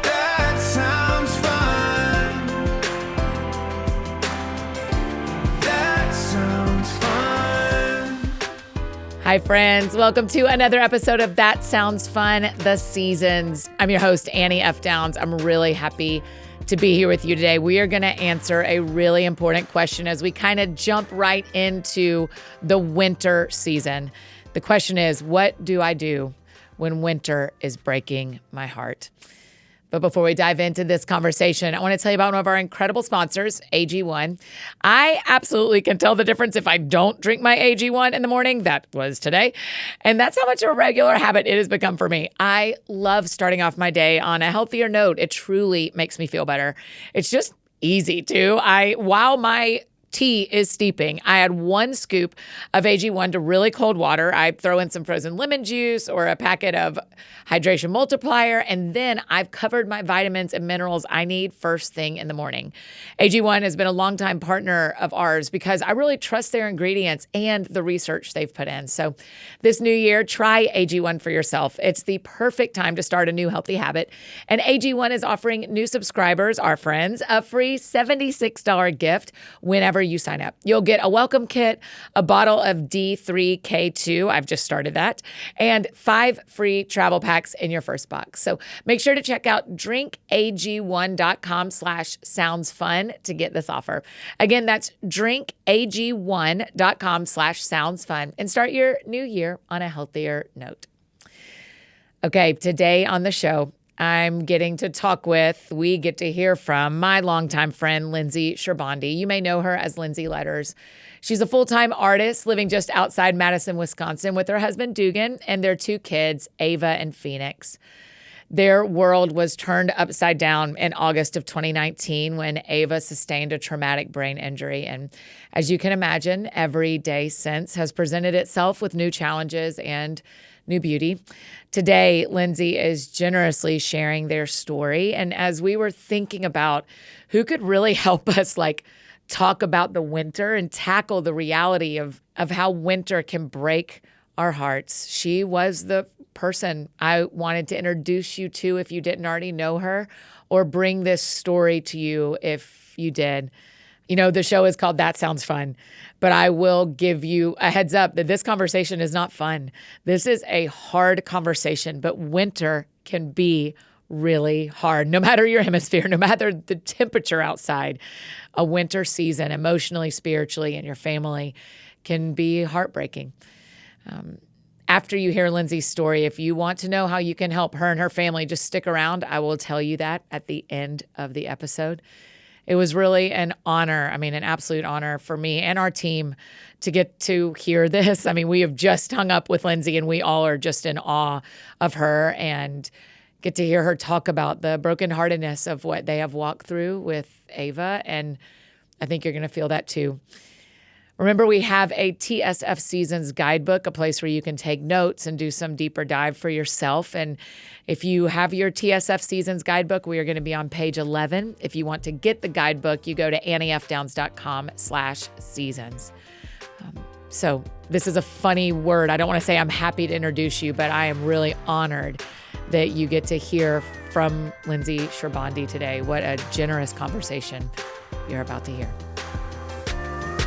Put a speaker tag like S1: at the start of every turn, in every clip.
S1: That sounds fun. That sounds fun.
S2: Hi, friends. Welcome to another episode of That Sounds Fun, The Seasons. I'm your host, Annie F. Downs. I'm really happy to be here with you today. We are going to answer a really important question as we kind of jump right into the winter season. The question is, what do I do when winter is breaking my heart? But before we dive into this conversation, I want to tell you about one of our incredible sponsors, AG1. I absolutely can tell the difference if I don't drink my AG1 in the morning. That was today. And that's how much of a regular habit it has become for me. I love starting off my day on a healthier note. It truly makes me feel better. It's just easy too. While my tea is steeping, I add 1 scoop of AG1 to really cold water. I throw in some frozen lemon juice or a packet of hydration multiplier, and then I've covered my vitamins and minerals I need first thing in the morning. AG1 has been a longtime partner of ours because I really trust their ingredients and the research they've put in. So this new year, try AG1 for yourself. It's the perfect time to start a new healthy habit. And AG1 is offering new subscribers, our friends, a free $76 gift whenever you sign up. You'll get a welcome kit, a bottle of D3K2, I've just started that, and 5 free travel packs in your first box. So make sure to check out drinkag1.com/soundsfun to get this offer. Again, that's drinkag1.com/soundsfun and start your new year on a healthier note. Okay, today on the show, we get to hear from my longtime friend, Lindsay Sherbondy. You may know her as Lindsay Letters. She's a full-time artist living just outside Madison, Wisconsin with her husband, Dugan, and their 2 kids, Eva and Phoenix. Their world was turned upside down in August of 2019 when Eva sustained a traumatic brain injury. And as you can imagine, every day since has presented itself with new challenges and new beauty. Today, Lindsay is generously sharing their story. And as we were thinking about who could really help us talk about the winter and tackle the reality of how winter can break our hearts, she was the person I wanted to introduce you to if you didn't already know her, or bring this story to you if you did. You know, the show is called That Sounds Fun, but I will give you a heads up that this conversation is not fun. This is a hard conversation, but winter can be really hard. No matter your hemisphere, no matter the temperature outside, a winter season, emotionally, spiritually, and your family can be heartbreaking. After you hear Lindsay's story, if you want to know how you can help her and her family, just stick around. I will tell you that at the end of the episode. It was really an honor, an absolute honor for me and our team to get to hear this. We have just hung up with Lindsay and we all are just in awe of her and get to hear her talk about the broken-heartedness of what they have walked through with Eva. And I think you're going to feel that too. Remember, we have a TSF Seasons Guidebook, a place where you can take notes and do some deeper dive for yourself. And if you have your TSF Seasons Guidebook, we are going to be on page 11. If you want to get the guidebook, you go to anniefdowns.com/seasons. So this is a funny word. I don't want to say I'm happy to introduce you, but I am really honored that you get to hear from Lindsay Sherbondy today. What a generous conversation you're about to hear.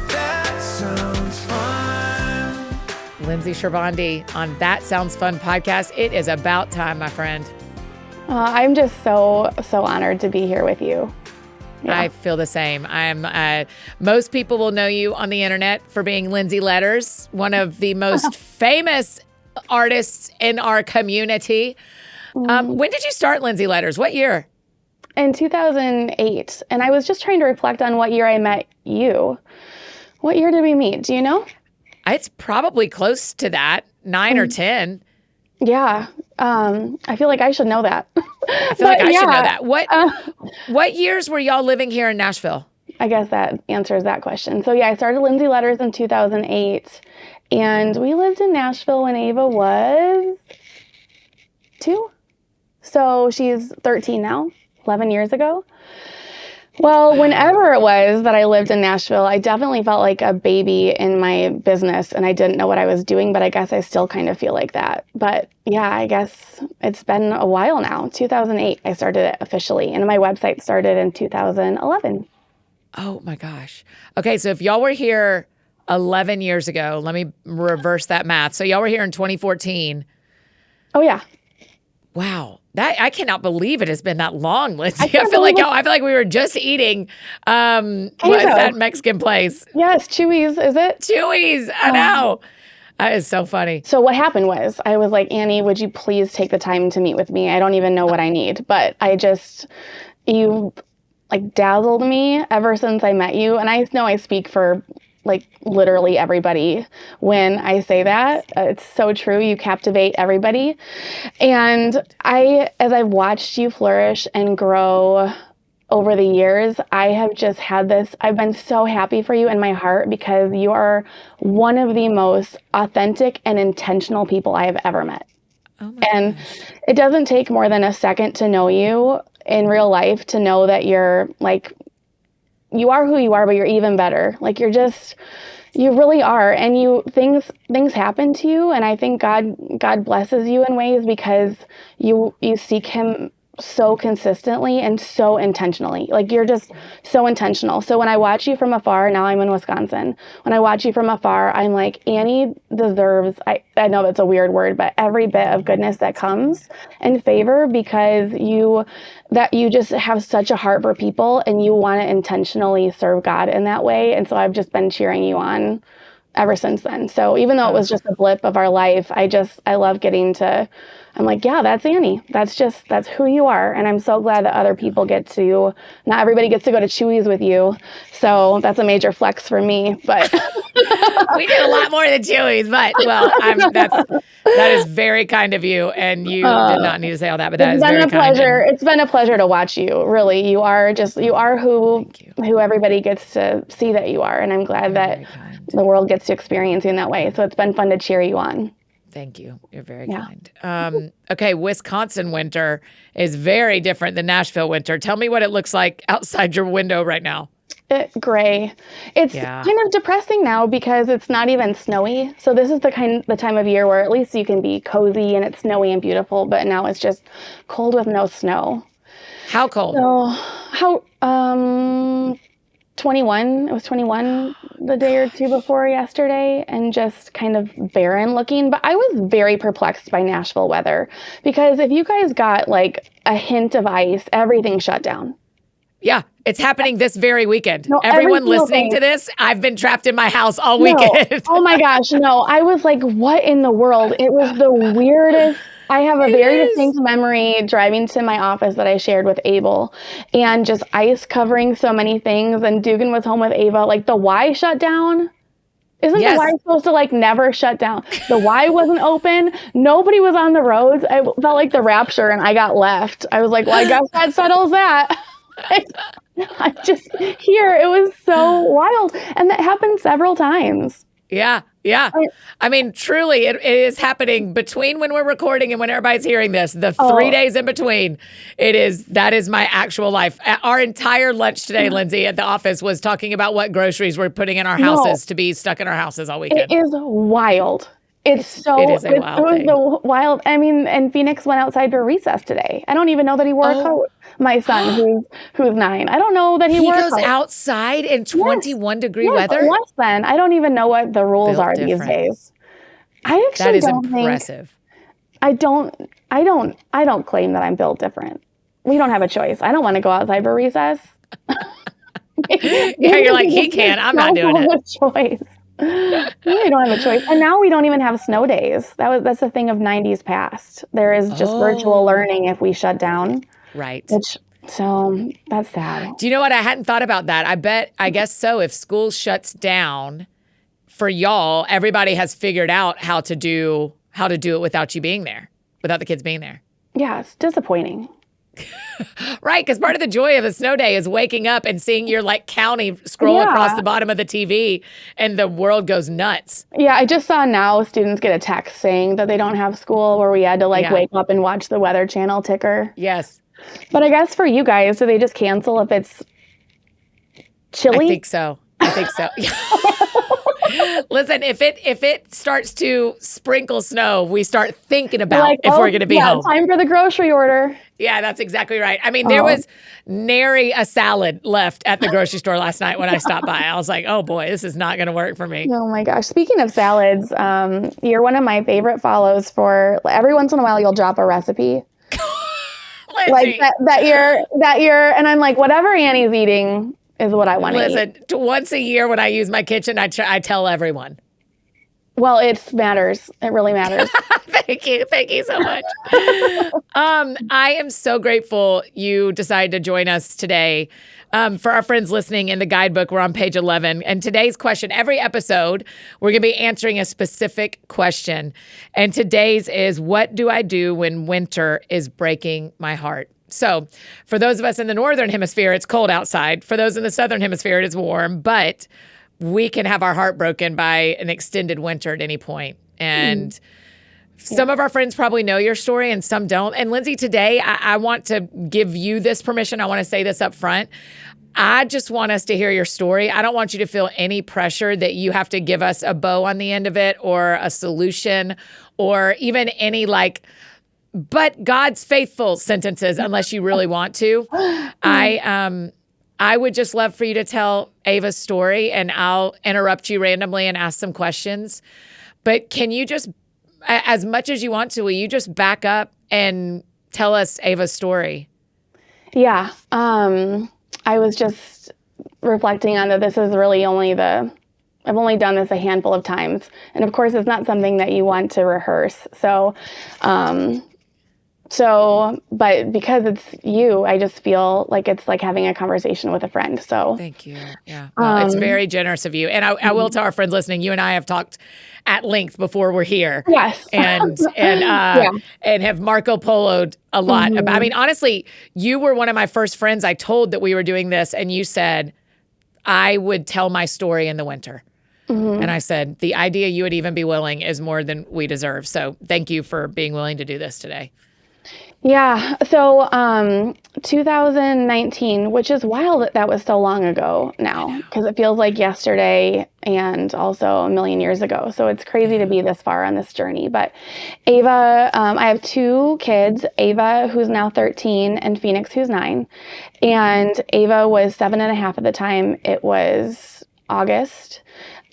S1: That sounds fun.
S2: Lindsay Sherbondy on That Sounds Fun podcast. It is about time, my friend.
S3: I'm just so honored to be here with you. Yeah.
S2: I feel the same. Most people will know you on the internet for being Lindsay Letters, one of the most famous artists in our community. When did you start Lindsay Letters? What year?
S3: In 2008. And I was just trying to reflect on what year I met you. What year did we meet? Do you know?
S2: It's probably close to that, 9 or 10.
S3: Yeah. I feel like I should know that.
S2: I feel like I should know that. What years were y'all living here in Nashville?
S3: I guess that answers that question. So yeah, I started Lindsay Letters in 2008, and we lived in Nashville when Eva was 2. So she's 13 now, 11 years ago. Well, whenever it was that I lived in Nashville, I definitely felt like a baby in my business and I didn't know what I was doing, but I guess I still kind of feel like that. But yeah, I guess it's been a while now. 2008, I started it officially, and my website started in 2011.
S2: Oh my gosh. Okay, so if y'all were here 11 years ago, let me reverse that math. So y'all were here in 2014.
S3: Oh, yeah.
S2: Wow. That I cannot believe it has been that long, Lindsay. I
S3: can't
S2: feel like
S3: believe
S2: I feel like we were just eating what is that Mexican place?
S3: Yes, Chewy's, is it?
S2: Chewy's. I know. That is so funny.
S3: So what happened was I was like, Annie, would you please take the time to meet with me? I don't even know what I need, but you like dazzled me ever since I met you. And I know I speak for like literally everybody when I say that. It's so true. You captivate everybody. And as I've watched you flourish and grow over the years, I have just had I've been so happy for you in my heart because you are one of the most authentic and intentional people I have ever met.
S2: Oh my
S3: And
S2: gosh.
S3: it doesn't take more than a second to know you in real life to know that you're like, you are who you are, but you're even better. Like you really are. And things happen to you. And I think God blesses you in ways because you seek him so consistently and so intentionally. Like you're just so intentional. So when I watch you from afar, now I'm in Wisconsin. When I watch you from afar, I'm like, Annie deserves, I know that's a weird word, but every bit of goodness that comes in favor because you just have such a heart for people and you want to intentionally serve God in that way. And so I've just been cheering you on ever since then. So even though it was just a blip of our life, I love I'm like, yeah, that's Annie. That's who you are. And I'm so glad that other people not everybody gets to go to Chewy's with you. So that's a major flex for me, but
S2: We did a lot more than Chewy's, but well, that is very kind of you. And you did not need to say all that, but that is very kind.
S3: It's been a pleasure to watch you. Really. You are who everybody gets to see that you are. And I'm glad that the world gets to experience you in that way. So it's been fun to cheer you on.
S2: Thank you. You're very kind. Okay, Wisconsin winter is very different than Nashville winter. Tell me what it looks like outside your window right now.
S3: Gray. It's kind of depressing now because it's not even snowy. So this is the time of year where at least you can be cozy and it's snowy and beautiful, but now it's just cold with no snow.
S2: How cold?
S3: So 21. It was 21 the day or two before yesterday and just kind of barren looking. But I was very perplexed by Nashville weather because if you guys got like a hint of ice, everything shut down.
S2: Yeah, it's happening this very weekend.
S3: No,
S2: Everyone listening to this, I've been trapped in my house all weekend.
S3: Oh my gosh, no. I was like, what in the world? It was the weirdest. I have a very distinct memory driving to my office that I shared with Abel and just ice covering so many things. And Dugan was home with Ava. Like the Y shut down. Isn't the Y supposed to like never shut down? The Y wasn't open. Nobody was on the roads. I felt like the rapture and I got left. I was like, well, I guess that settles that. I just here. It was so wild. And that happened several times.
S2: Yeah. I mean, truly, it is happening between when we're recording and when everybody's hearing this. The 3 days in between, that is my actual life. Our entire lunch today, Lindsay, at the office was talking about what groceries we're putting in our houses to be stuck in our houses all weekend.
S3: It is wild. It is a wild. I mean, and Phoenix went outside for recess today. I don't even know that he wore a coat. My son, who's 9, I don't know that he wore a coat.
S2: He goes outside in 21-degree weather.
S3: Less than. I don't even know what the rules are these days. I actually don't think. That is impressive. I don't claim that I'm built different. We don't have a choice. I don't want to go outside for recess.
S2: Yeah, you're like he can. I'm not doing it.
S3: Choice. We don't have a choice. And now we don't even have snow days. That's the thing of 90s past. There is just virtual learning if we shut down.
S2: Right.
S3: So that's sad.
S2: Do you know what? I hadn't thought about that. I guess so. If school shuts down for y'all, everybody has figured out how to do it without you being there, without the kids being there.
S3: Yeah, it's disappointing.
S2: Right, because part of the joy of a snow day is waking up and seeing your county scroll across the bottom of the TV and the world goes nuts.
S3: Yeah, I just saw now students get a text saying that they don't have school where we had to wake up and watch the Weather Channel ticker.
S2: Yes.
S3: But I guess for you guys, do they just cancel if it's chili?
S2: I think so. Listen, if it starts to sprinkle snow, we start thinking about if we're going to be home.
S3: Time for the grocery order.
S2: Yeah, that's exactly right. I mean, there was nary a salad left at the grocery store last night when I stopped by. I was like, oh boy, this is not going to work for me.
S3: Oh my gosh. Speaking of salads, you're one of my favorite follows for every once in a while you'll drop a recipe. Like that you're, and I'm like, whatever Annie's eating is what I want to eat.
S2: Listen, once a year when I use my kitchen, I tell everyone.
S3: Well, it matters. It really matters.
S2: Thank you so much. I am so grateful you decided to join us today. For our friends listening in the guidebook, we're on page 11. And today's question, every episode, we're going to be answering a specific question. And today's is, what do I do when winter is breaking my heart? So for those of us in the northern hemisphere, it's cold outside. For those in the southern hemisphere, it is warm. But we can have our heart broken by an extended winter at any point. And some of our friends probably know your story and some don't. And Lindsay, today, I want to give you this permission. I want to say this up front. I just want us to hear your story. I don't want you to feel any pressure that you have to give us a bow on the end of it or a solution or even any but God's faithful sentences unless you really want to. I would just love for you to tell Eva's story, and I'll interrupt you randomly and ask some questions. But can you just, as much as you want to, will you just back up and tell us Eva's story?
S3: Yeah. I was just reflecting on that this is really I've only done this a handful of times. And of course, it's not something that you want to rehearse. But because it's you, I just feel like it's like having a conversation with a friend. So
S2: thank you. Yeah. Well, it's very generous of you. And I will tell our friends listening, you and I have talked at length before we're here.
S3: Yes.
S2: And have Marco Polo'd a lot. I mean, honestly, you were one of my first friends I told that we were doing this. And you said, I would tell my story in the winter. And I said, the idea you would even be willing is more than we deserve. So thank you for being willing to do this today.
S3: Yeah. So 2019, which is wild that was so long ago now, because it feels like yesterday and also a million years ago. So it's crazy to be this far on this journey. But Eva, I have two kids, Eva, who's now 13, and Phoenix, who's 9. And Eva was 7.5 at the time. It was August.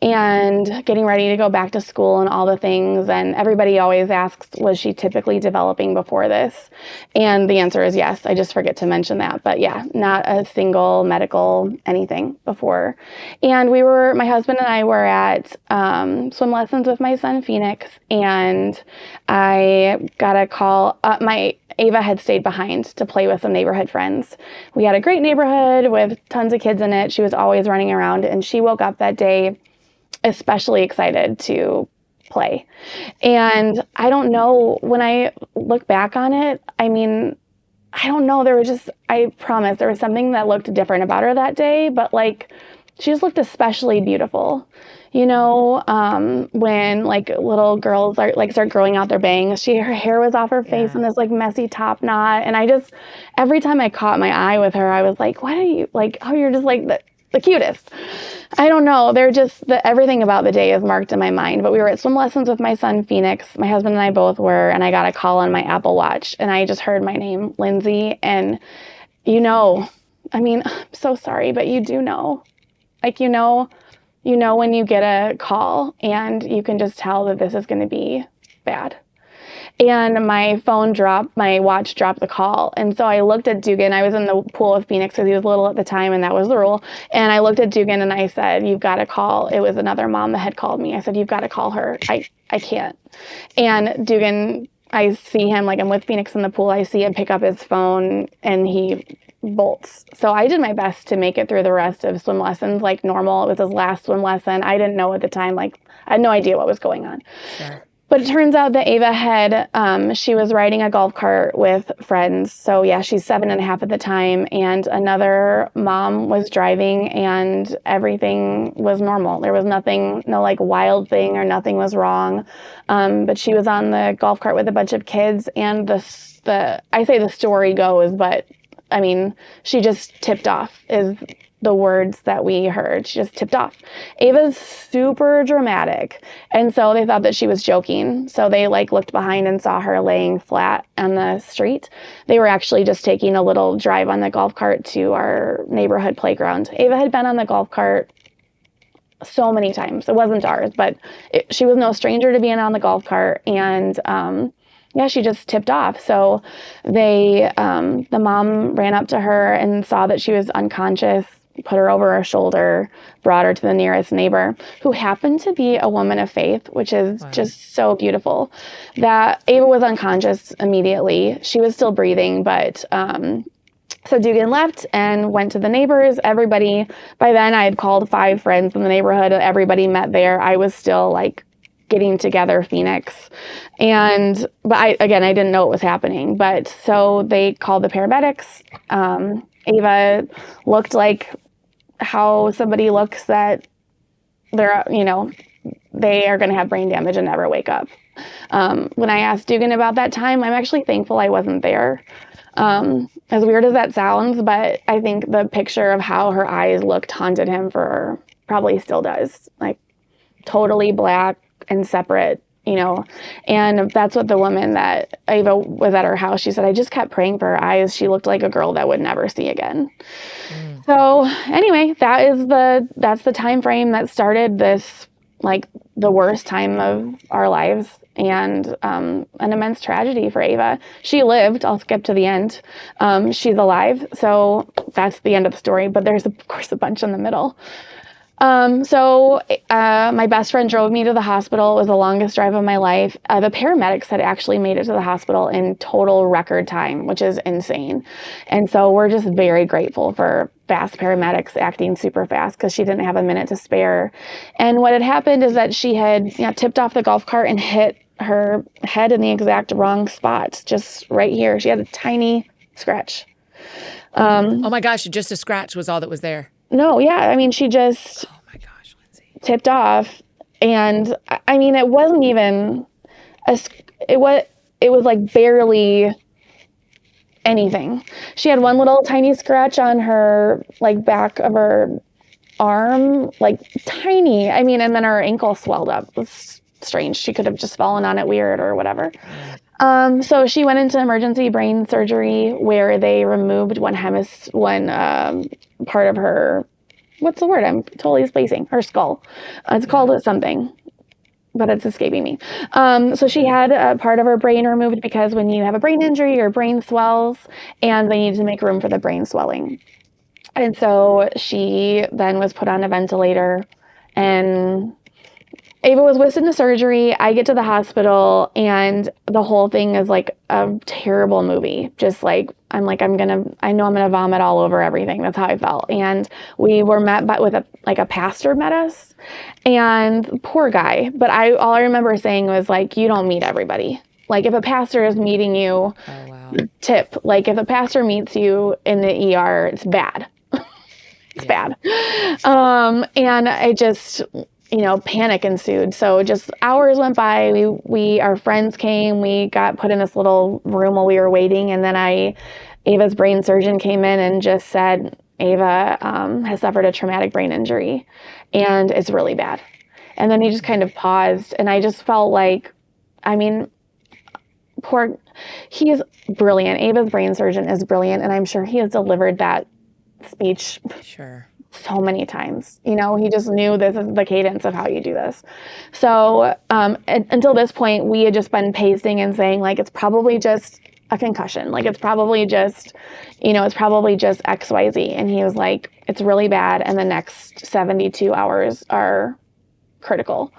S3: And getting ready to go back to school and all the things. And everybody always asks, was she typically developing before this? And the answer is yes. I just forget to mention that. But yeah, not a single medical anything before. And my husband and I were at swim lessons with my son, Phoenix. And I got a call. Eva had stayed behind to play with some neighborhood friends. We had a great neighborhood with tons of kids in it. She was always running around. And she woke up that day especially excited to play. And I don't know, when I look back on it, I mean, I don't know, I promise there was something that looked different about her that day, but she just looked especially beautiful. You know, when little girls start growing out their bangs, her hair was off her face in this messy top knot. And every time I caught my eye with her, I was like, why are you you're just the cutest. I don't know. They're just everything about the day is marked in my mind. But we were at swim lessons with my son, Phoenix. My husband and I both were, and I got a call on my Apple Watch, and I just heard my name, Lindsay. And I'm so sorry, but you do know. When you get a call and you can just tell that this is going to be bad. And my watch dropped the call. And so I looked at Dugan. I was in the pool with Phoenix because he was little at the time, and that was the rule. And I looked at Dugan and I said, you've got to call. It was another mom that had called me. I said, you've got to call her. I can't. And Dugan, I see him, I'm with Phoenix in the pool. I see him pick up his phone and he bolts. So I did my best to make it through the rest of swim lessons like normal. It was his last swim lesson. I didn't know at the time, I had no idea what was going on. Sure. But it turns out that Eva she was riding a golf cart with friends. So yeah, she's 7.5 at the time. And another mom was driving and everything was normal. There was nothing, no wild thing or nothing was wrong. But she was on the golf cart with a bunch of kids. And I say the story goes, but she just tipped off is the words that we heard. She just tipped off. Ava's super dramatic. And so they thought that she was joking. So they like looked behind and saw her laying flat on the street. They were actually just taking a little drive on the golf cart to our neighborhood playground. Ava had been on the golf cart so many times. It wasn't ours, but she was no stranger to being on the golf cart. And yeah, she just tipped off. So the mom ran up to her and saw that she was unconscious, put her over her shoulder, brought her to the nearest neighbor, who happened to be a woman of faith, which is just so beautiful. That Ava was unconscious immediately. She was still breathing, but so Dugan left and went to the neighbors. Everybody, by then I had called 5 friends in the neighborhood. Everybody met there. I was still like getting together Phoenix. But I didn't know what was happening. But so they called the paramedics. Ava looked like how somebody looks that they're, they are going to have brain damage and never wake up. When I asked Dugan about that time, I'm actually thankful I wasn't there. As weird as that sounds, but I think the picture of how her eyes looked haunted him for probably still does. Like totally black and separate, and that's what the woman that Ava was at her house, she said, I just kept praying for her eyes. She looked like a girl that would never see again. So anyway, that's the time frame that started this, like the worst time of our lives, and an immense tragedy for Ava. She lived. I'll skip to the end. She's alive. So that's the end of the story, but there's of course a bunch in the middle. So my best friend drove me to the hospital. It was the longest drive of my life. The paramedics had actually made it to the hospital in total record time, which is insane. And so we're just very grateful for fast paramedics acting super fast, because she didn't have a minute to spare. And what had happened is that she had tipped off the golf cart and hit her head in the exact wrong spot, just right here. She had a tiny scratch.
S2: Oh my gosh, just a scratch was all that was there.
S3: No, yeah. I mean, she just tipped off, and I mean, it wasn't even it was like barely anything. She had one little tiny scratch on her like back of her arm, like tiny. I mean, and then her ankle swelled up. It was strange. She could have just fallen on it weird or whatever. So she went into emergency brain surgery, where they removed one part of her, what's the word? I'm totally spacing. Her skull. It's called something, but it's escaping me. So she had a part of her brain removed, because when you have a brain injury, your brain swells, and they need to make room for the brain swelling. And so she then was put on a ventilator, and Ava was whisked into surgery. I get to the hospital, and the whole thing is like a terrible movie. Just like, I know I'm going to vomit all over everything. That's how I felt. And we were met with a pastor met us, and poor guy. But all I remember saying was like, you don't meet everybody. Like if a pastor is meeting you, tip, like if a pastor meets you in the ER, it's bad. It's bad. And I just, panic ensued. So just hours went by. Our friends came. We got put in this little room while we were waiting. And then Ava's brain surgeon came in and just said, Ava has suffered a traumatic brain injury, and it's really bad. And then he just kind of paused, and I just felt like, I mean, he is brilliant. Ava's brain surgeon is brilliant. And I'm sure he has delivered that speech. Sure. So many times, he just knew this is the cadence of how you do this. So until this point, we had just been pacing and saying like, it's probably just a concussion. Like it's probably just, it's probably just XYZ. And he was like, it's really bad. And the next 72 hours are critical.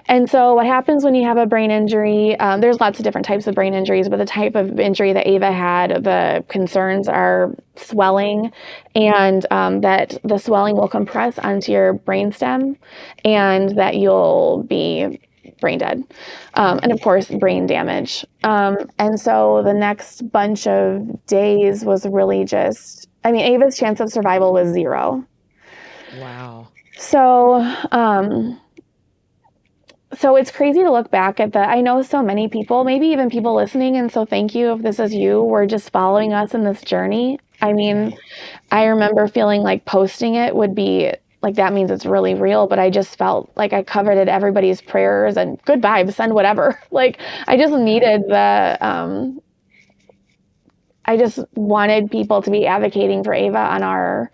S3: And so what happens when you have a brain injury, there's lots of different types of brain injuries, but the type of injury that Ava had, the concerns are swelling, and that the swelling will compress onto your brainstem, and that you'll be brain dead. And of course, brain damage. And so the next bunch of days was really just, Ava's chance of survival was 0.
S2: Wow.
S3: So it's crazy to look back at I know so many people, maybe even people listening, and so thank you if this is you, were just following us in this journey. I mean, I remember feeling like posting it would be like, that means it's really real, but I just felt like I coveted everybody's prayers and good vibes, send whatever. Like, I just needed I just wanted people to be advocating for Eva on our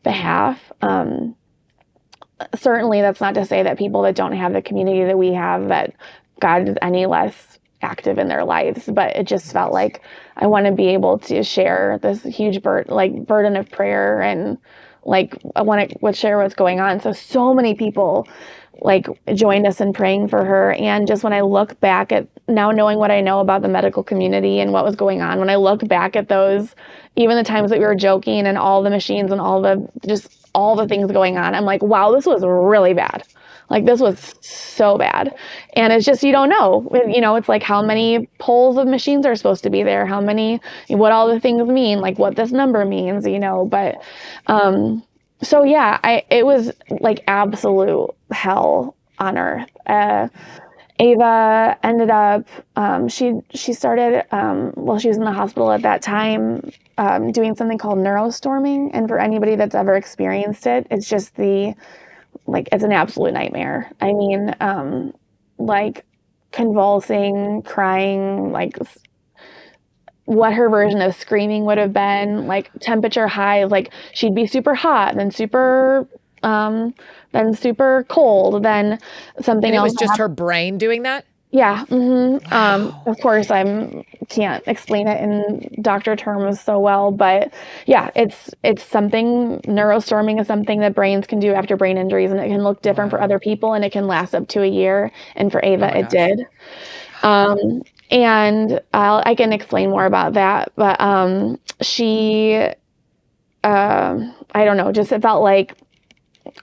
S3: behalf. Certainly that's not to say that people that don't have the community that we have, that God is any less active in their lives, but it just felt like I want to be able to share this huge burden of prayer, and like I want to share what's going on. So many people like joined us in praying for her. And just when I look back at now, knowing what I know about the medical community and what was going on, when I look back at those, even the times that we were joking and all the machines and all the things going on, I'm like, wow, this was really bad. Like, this was so bad. And it's just, you don't know, it's like how many poles of machines are supposed to be there, what all the things mean, like what this number means, but, so yeah, it was like absolute hell on earth. Eva ended up, she started, she was in the hospital at that time, doing something called neurostorming. And for anybody that's ever experienced it, it's just it's an absolute nightmare. I mean, like convulsing, crying, like what her version of screaming would have been, like temperature highs, like she'd be super hot, then super cold, then something
S2: And it
S3: else.
S2: was just her brain doing that?
S3: Yeah. Of course, can't explain it in doctor terms so well, but yeah, it's something. Neurostorming is something that brains can do after brain injuries, and it can look different for other people, and it can last up to a year. And for Ava, it did. And I can explain more about that, but she, I don't know, just it felt like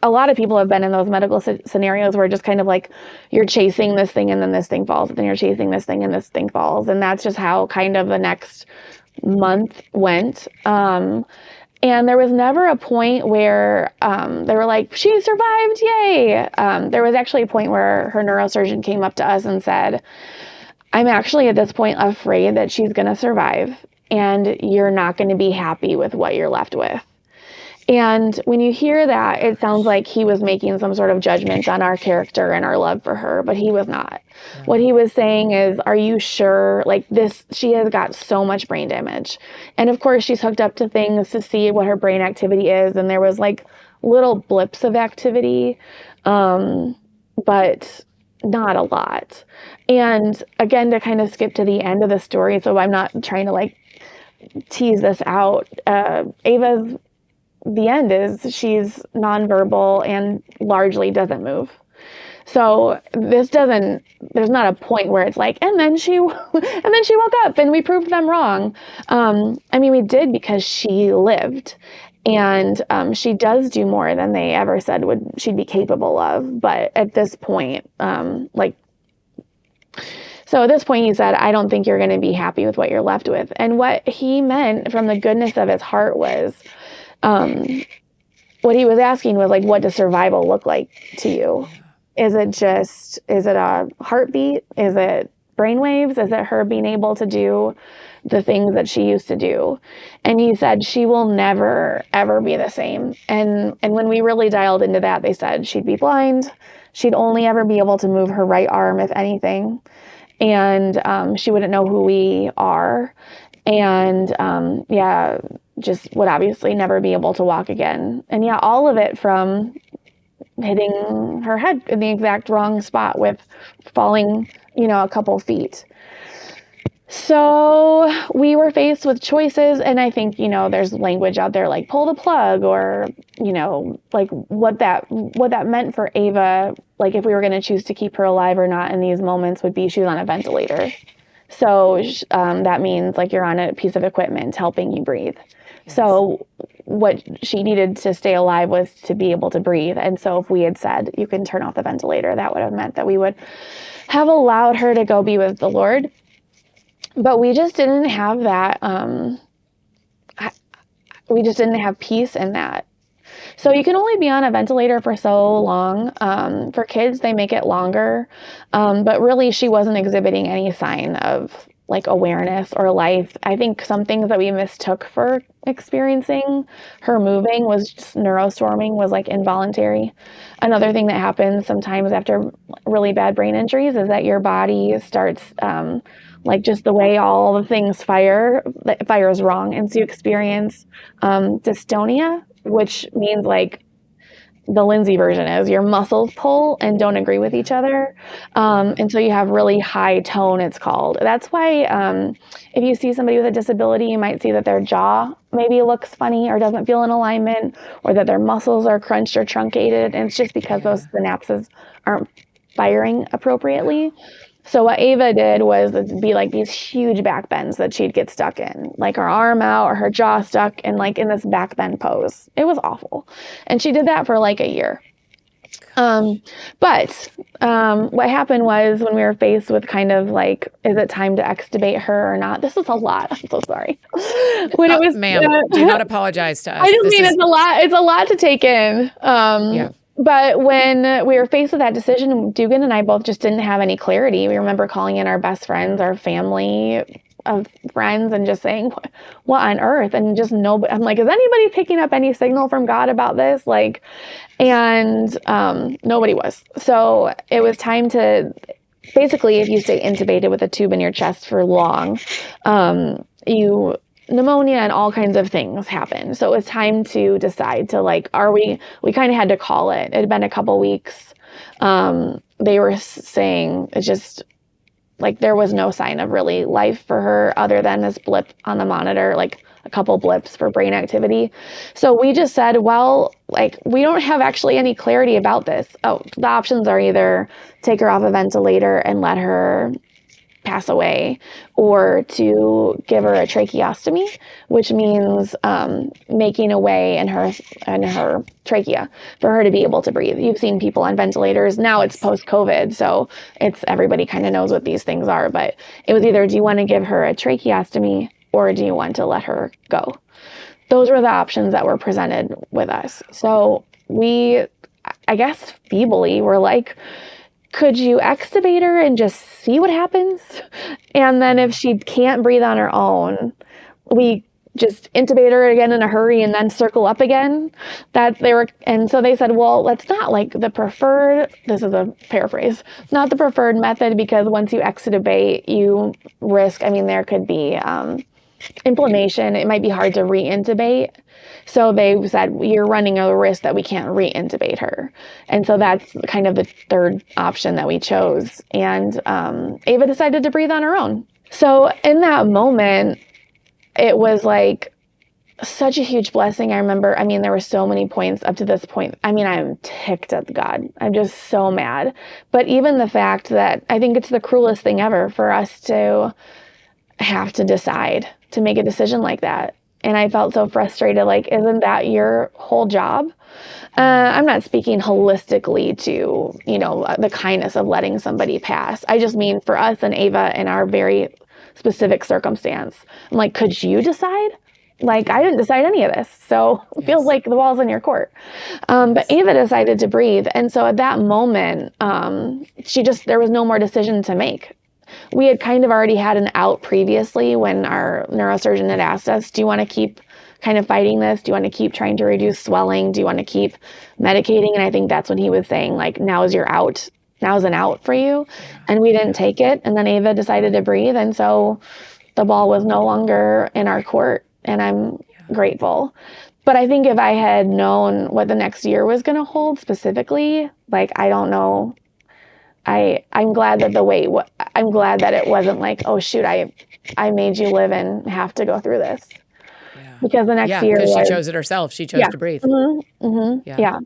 S3: a lot of people have been in those medical scenarios where just kind of like you're chasing this thing and then this thing falls, and then you're chasing this thing and this thing falls. And that's just how kind of the next month went. And there was never a point where they were like, she survived, yay. There was actually a point where her neurosurgeon came up to us and said, I'm actually at this point afraid that she's going to survive, and you're not going to be happy with what you're left with. And when you hear that, it sounds like he was making some sort of judgment on our character and our love for her, but he was not. Yeah. What he was saying is, are you sure? Like, she has got so much brain damage. And of course, she's hooked up to things to see what her brain activity is. And there was like little blips of activity, but not a lot. And again, to kind of skip to the end of the story, so I'm not trying to like tease this out, the end is she's nonverbal and largely doesn't move. So there's not a point where it's like, and then she woke up and we proved them wrong. I mean, we did, because she lived, and she does do more than they ever said she'd be capable of. But at this point, so at this point, he said, I don't think you're going to be happy with what you're left with. And what he meant from the goodness of his heart was, what he was asking was like, what does survival look like to you? Is it a heartbeat? Is it brainwaves? Is it her being able to do the things that she used to do? And he said, she will never, ever be the same. And when we really dialed into that, they said she'd be blind. She'd only ever be able to move her right arm, if anything. And, she wouldn't know who we are. And, just would obviously never be able to walk again. And yeah, all of it from hitting her head in the exact wrong spot with falling, a couple feet. So we were faced with choices, and I think, there's language out there like pull the plug, or, like what that meant for Eva, like if we were going to choose to keep her alive or not in these moments, would be she's on a ventilator. So that means like you're on a piece of equipment helping you breathe. Yes. So what she needed to stay alive was to be able to breathe. And so if we had said, you can turn off the ventilator, that would have meant that we would have allowed her to go be with the Lord. But we just didn't have that. We just didn't have peace in that. So you can only be on a ventilator for so long. For kids, they make it longer. But really, she wasn't exhibiting any sign of like awareness or life. I think some things that we mistook for experiencing her moving was just neurostorming, was like involuntary. Another thing that happens sometimes after really bad brain injuries is that your body starts like just the way all the things fire is wrong. And so you experience dystonia, which means like the Lindsay version is your muscles pull and don't agree with each other. And so you have really high tone, it's called. That's why if you see somebody with a disability, you might see that their jaw maybe looks funny or doesn't feel in alignment, or that their muscles are crunched or truncated. And it's just because those synapses aren't firing appropriately. So what Eva did was it'd be like these huge back bends that she'd get stuck in, like her arm out or her jaw stuck and like in this back bend pose. It was awful. And she did that for like a year. But what happened was when we were faced with kind of like, is it time to extubate her or not? This was a lot. I'm so sorry. When it was,
S2: ma'am, do not apologize to us.
S3: I just mean it's a lot. It's a lot to take in. But when we were faced with that decision, Dugan and I both just didn't have any clarity. We remember calling in our best friends, our family of friends, and just saying, what on earth? And just nobody, I'm like, is anybody picking up any signal from God about this? Like, and nobody was. So it was time to, basically, if you stay intubated with a tube in your chest for long, pneumonia and all kinds of things happen. So it was time to decide to like, we kind of had to call it. It had been a couple weeks. They were saying it's just like there was no sign of really life for her other than this blip on the monitor, like a couple blips for brain activity. So we just said, well, like we don't have actually any clarity about this. Oh, the options are either take her off a ventilator and let her pass away, or to give her a tracheostomy, which means making a way in her trachea for her to be able to breathe. You've seen people on ventilators. Now it's post-COVID, so it's everybody kind of knows what these things are. But it was either, do you want to give her a tracheostomy or do you want to let her go? Those were the options that were presented with us. So we, I guess feebly, were like, could you extubate her and just see what happens? And then if she can't breathe on her own, we just intubate her again in a hurry and then circle up again. And so they said, well, that's not like the preferred, this is a paraphrase, not the preferred method, because once you extubate, you risk, there could be inflammation. It might be hard to re-intubate. So they said, you're running a risk that we can't re-intubate her. And so that's kind of the third option that we chose. And Eva decided to breathe on her own. So in that moment, it was like such a huge blessing. I remember, there were so many points up to this point. I'm ticked at God. I'm just so mad. But even the fact that I think it's the cruelest thing ever for us to have to decide to make a decision like that. And I felt so frustrated, like, isn't that your whole job? I'm not speaking holistically to, the kindness of letting somebody pass. I just mean for us and Eva in our very specific circumstance. I'm like, could you decide? Like, I didn't decide any of this. So it feels like the ball's in your court. But Eva decided to breathe. And so at that moment, there was no more decision to make. We had kind of already had an out previously when our neurosurgeon had asked us, do you want to keep kind of fighting this? Do you want to keep trying to reduce swelling? Do you want to keep medicating? And I think that's when he was saying, like, now is an out for you. And we didn't take it. And then Eva decided to breathe. And so the ball was no longer in our court. And I'm grateful. But I think if I had known what the next year was going to hold specifically, like, I don't know. I'm glad that I'm glad that it wasn't like, oh shoot, I made you live and have to go through this. Yeah. Because the next year,
S2: because she chose it herself. She chose to breathe.
S3: Mm-hmm, mm-hmm, yeah.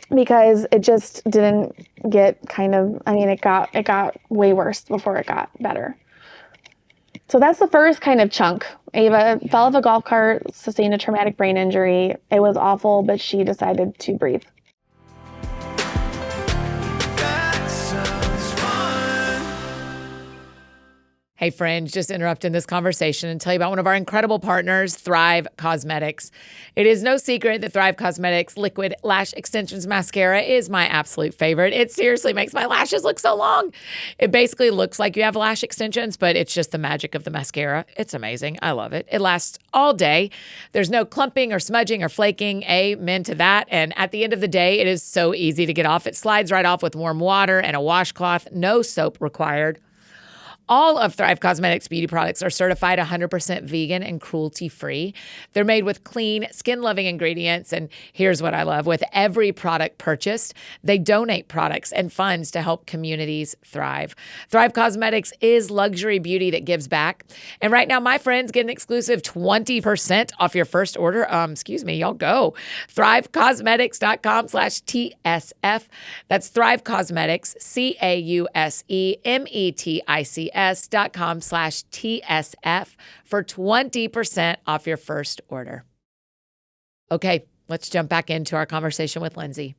S3: Because it just didn't get it got way worse before it got better. So that's the first kind of chunk. Eva fell off a golf cart, sustained a traumatic brain injury. It was awful, but she decided to breathe.
S2: Hey friends, just interrupting this conversation and tell you about one of our incredible partners, Thrive Cosmetics. It is no secret that Thrive Cosmetics Liquid Lash Extensions Mascara is my absolute favorite. It seriously makes my lashes look so long. It basically looks like you have lash extensions, but it's just the magic of the mascara. It's amazing. I love it. It lasts all day. There's no clumping or smudging or flaking. Amen to that. And at the end of the day, it is so easy to get off. It slides right off with warm water and a washcloth. No soap required. All of Thrive Cosmetics beauty products are certified 100% vegan and cruelty-free. They're made with clean, skin-loving ingredients. And here's what I love. With every product purchased, they donate products and funds to help communities thrive. Thrive Cosmetics is luxury beauty that gives back. And right now, my friends get an exclusive 20% off your first order. Y'all go. ThriveCosmetics.com/TSF. That's Thrive Cosmetics, CAUSEMETICS.com/TSF for 20% off your first order. Okay, let's jump back into our conversation with Lindsay.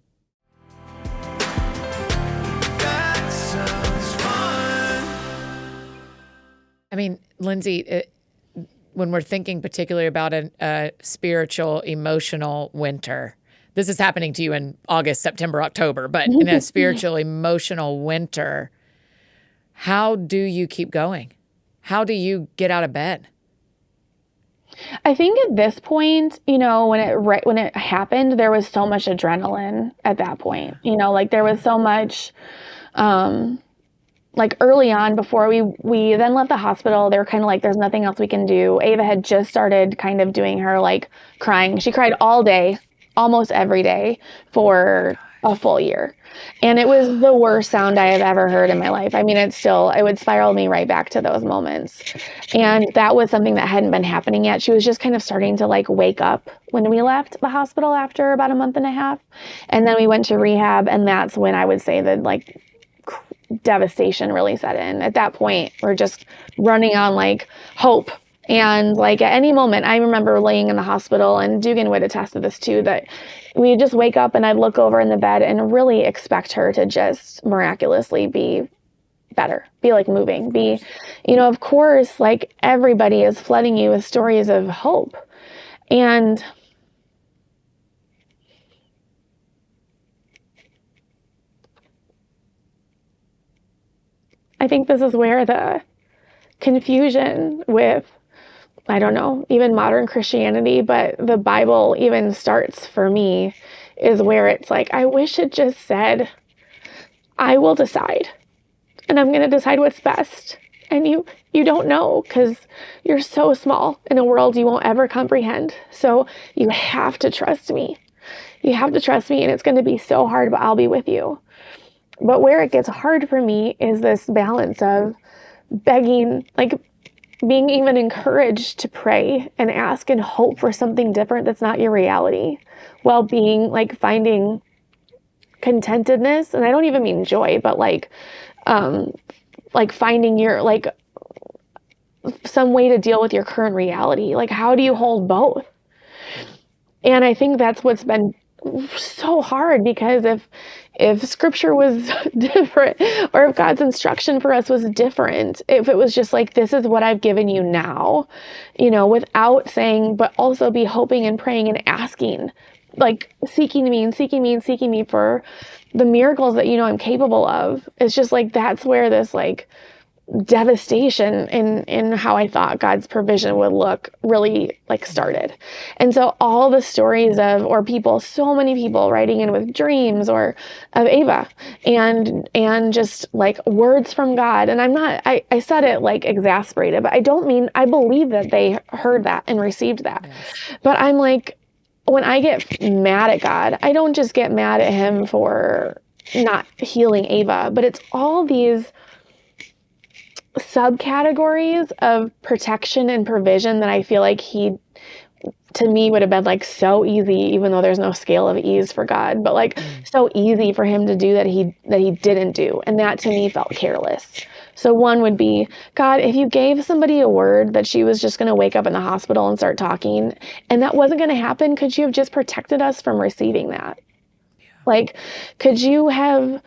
S1: That sounds fun.
S2: I mean, Lindsay, when we're thinking particularly about a spiritual, emotional winter, this is happening to you in August, September, October, but in a spiritual, emotional winter, how do you keep going? How do you get out of bed?
S3: I think at this point, when it happened, there was so much adrenaline at that point. Like there was so much, like early on before we then left the hospital, they were kind of like, there's nothing else we can do. Ava had just started kind of doing her like crying. She cried all day, almost every day for a full year. And it was the worst sound I have ever heard in my life. I mean, it would spiral me right back to those moments. And that was something that hadn't been happening yet. She was just kind of starting to like wake up when we left the hospital after about a month and a half. And then we went to rehab. And that's when I would say that like devastation really set in. At that point, we're just running on like hope. And like at any moment, I remember laying in the hospital, and Dugan would attest to this too, that we'd just wake up and I'd look over in the bed and really expect her to just miraculously be better, be like moving, be, of course, like everybody is flooding you with stories of hope. And I think this is where the confusion with, I don't know, even modern Christianity, but the Bible even starts for me, is where it's like, I wish it just said, I will decide, and I'm going to decide what's best. And you don't know, because you're so small in a world you won't ever comprehend. So you have to trust me. You have to trust me, and it's going to be so hard, but I'll be with you. But where it gets hard for me is this balance of begging, like being even encouraged to pray and ask and hope for something different that's not your reality, while being like finding contentedness. And I don't even mean joy, but like finding your, like some way to deal with your current reality. Like, how do you hold both? And I think that's what's been so hard, because if scripture was different, or if God's instruction for us was different, if it was just like, this is what I've given you now, without saying, but also be hoping and praying and asking, like seeking me and seeking me and seeking me for the miracles that, I'm capable of. It's just like, that's where this like devastation in how I thought God's provision would look really like started. And so all the stories of, or people, so many people writing in with dreams or of Ava and just like words from God. And I said it like exasperated, but I believe that they heard that and received that. Yes. But I'm like, when I get mad at God, I don't just get mad at him for not healing Ava, but it's all these subcategories of protection and provision that I feel like he, to me, would have been like so easy, even though there's no scale of ease for God, but like so easy for him to do that he didn't do. And that to me felt careless. So one would be, God, if you gave somebody a word that she was just going to wake up in the hospital and start talking, and that wasn't going to happen, could you have just protected us from receiving that? Yeah. Like, could you have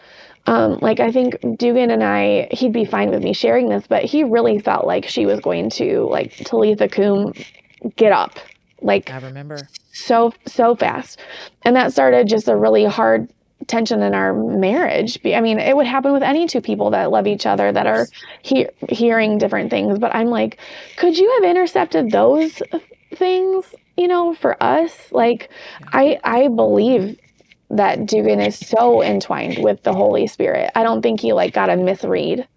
S3: Like, I think Dugan and I, he'd be fine with me sharing this, but he really felt like she was going to, like, Talitha Kum, get up, like,
S2: I remember.
S3: so fast. And that started just a really hard tension in our marriage. I mean, it would happen with any two people that love each other that are hearing different things. But I'm like, could you have intercepted those things, for us? Like, I believe that Dugan is so entwined with the Holy Spirit. I don't think he, like, got a misread.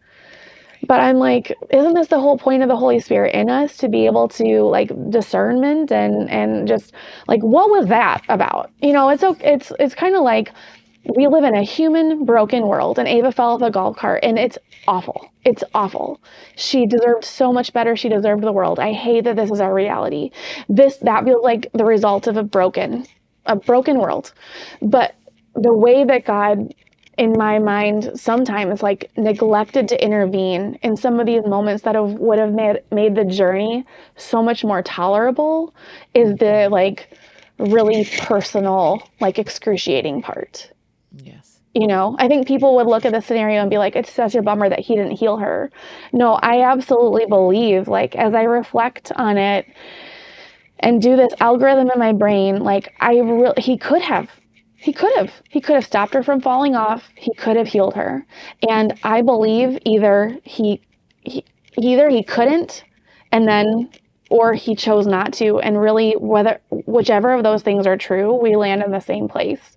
S3: But I'm like, isn't this the whole point of the Holy Spirit in us, to be able to, like, discernment and just, like, what was that about? It's kind of like we live in a human broken world, and Eva fell off a golf cart, and it's awful. It's awful. She deserved so much better. She deserved the world. I hate that this is our reality. That feels like the result of a broken world. But the way that God, in my mind, sometimes, like, neglected to intervene in some of these moments that would have made the journey so much more tolerable is the, like, really personal, like, excruciating part.
S2: Yes.
S3: I think people would look at the scenario and be like, it's such a bummer that he didn't heal her. No, I absolutely believe, like, as I reflect on it and do this algorithm in my brain, like, he could have stopped her from falling off. He could have healed her. And I believe either he couldn't, and then, or he chose not to. And really, whichever of those things are true, we land in the same place,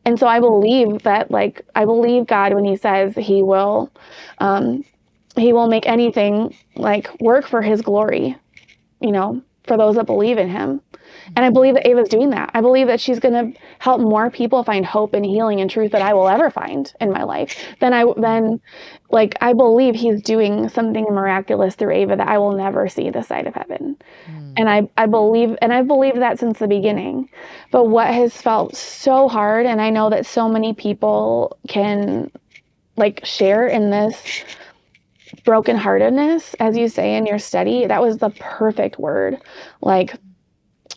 S3: And so I believe that, like, I believe God when he says he will make anything, like, work for his glory, for those that believe in him. And I believe that Ava's doing that. I believe that she's going to help more people find hope and healing and truth that I will ever find in my life. I believe he's doing something miraculous through Ava that I will never see this side of heaven. And I believe that since the beginning. But what has felt so hard, and I know that so many people can, like, share in this brokenheartedness, as you say in your study, that was the perfect word. Like,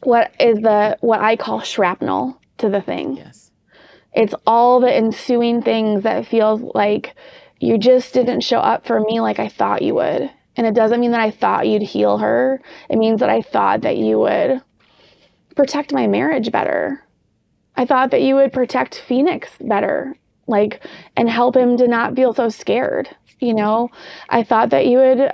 S3: what I call shrapnel to the thing.
S2: Yes.
S3: It's all the ensuing things that feels like you just didn't show up for me like I thought you would. And it doesn't mean that I thought you'd heal her. It means that I thought that you would protect my marriage better. I thought that you would protect Phoenix better, like, and help him to not feel so scared. I thought that you would,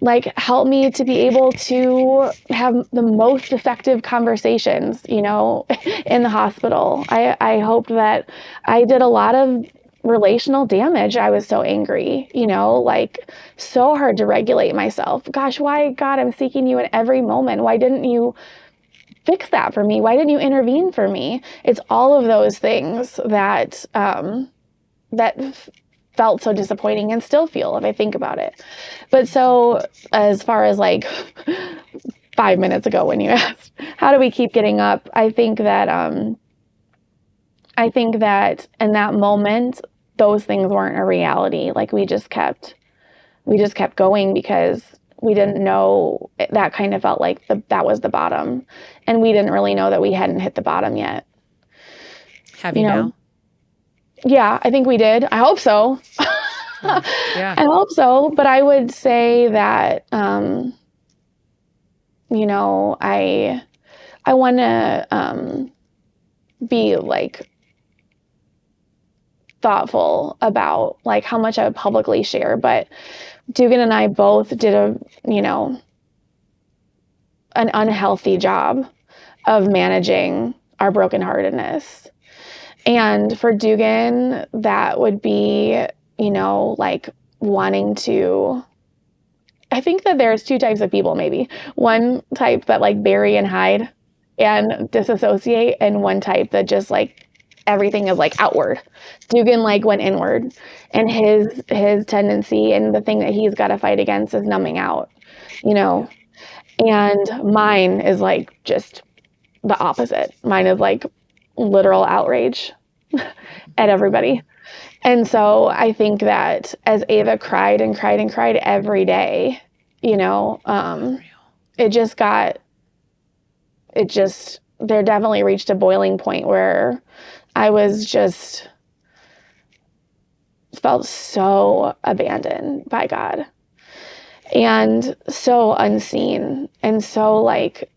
S3: like, help me to be able to have the most effective conversations, in the hospital. I hoped that I did a lot of relational damage. I was so angry, like, so hard to regulate myself. Gosh, why, God, I'm seeking you in every moment. Why didn't you fix that for me? Why didn't you intervene for me? It's all of those things that, felt so disappointing and still feel if I think about it. But so, as far as, like, 5 minutes ago when you asked, how do we keep getting up? I think that in that moment, those things weren't a reality. Like, we just kept going because we didn't know. That kind of felt like that was the bottom. And we didn't really know that we hadn't hit the bottom yet.
S2: Have you now?
S3: Yeah, I think we did. I hope so.
S2: Yeah.
S3: I hope so. But I would say that, I want to be, like, thoughtful about, like, how much I would publicly share. But Dugan and I both did an unhealthy job of managing our brokenheartedness. And for Dugan, that would be, like, wanting to, I think that there's two types of people, maybe. One type that, like, bury and hide and disassociate, and one type that just, like, everything is, like, outward. Dugan, like, went inward, and his tendency and the thing that he's got to fight against is numbing out, and mine is, like, just the opposite. Mine is, like, literal outrage at everybody. And so I think that as Eva cried and cried and cried every day, there definitely reached a boiling point where I was just felt so abandoned by God and so unseen. And so like,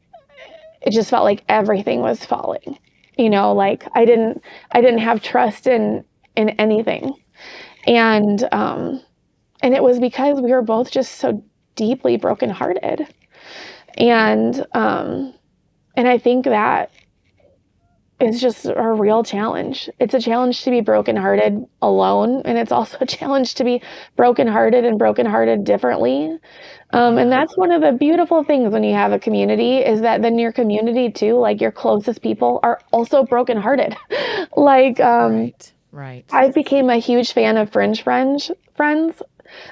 S3: it just felt like everything was falling, like I didn't have trust in anything. And it was because we were both just so deeply brokenhearted. And I think that is just a real challenge. It's a challenge to be brokenhearted alone, and it's also a challenge to be brokenhearted differently. And that's one of the beautiful things when you have a community is that then your community too, like your closest people are also brokenhearted. Like,
S2: Right.
S3: I became a huge fan of fringe friends.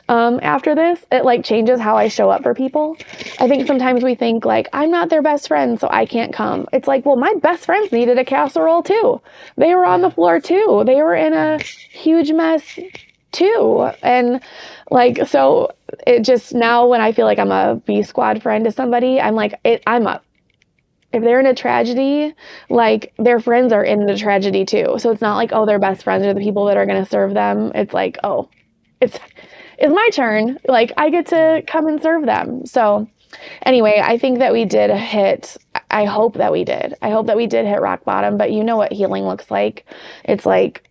S3: After this, it like changes how I show up for people. I think sometimes we think like, I'm not their best friend, so I can't come. It's like, well, my best friends needed a casserole too. They were on the floor too. They were in a huge mess too. And like, so it just now when I feel like I'm a B squad friend to somebody, I'm like, I'm up. If they're in a tragedy, like their friends are in the tragedy too. So it's not like, oh, their best friends are the people that are going to serve them. It's like, oh, it's my turn. Like I get to come and serve them. So anyway, I think that we did hit, I hope that we did hit rock bottom, but you know what healing looks like. It's like,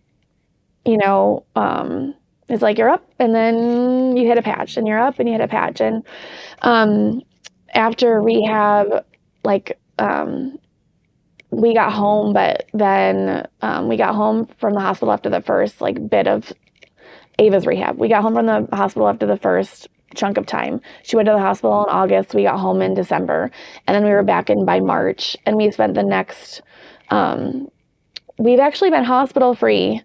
S3: it's like you're up and then you hit a patch and you're up and you hit a patch. And after rehab, like, we got home, but then we got home from the hospital after the first like bit of Ava's rehab. We got home from the hospital after the first chunk of time. She went to the hospital in August. We got home in December. And then we were back in by March. And we spent the next, we've actually been hospital free,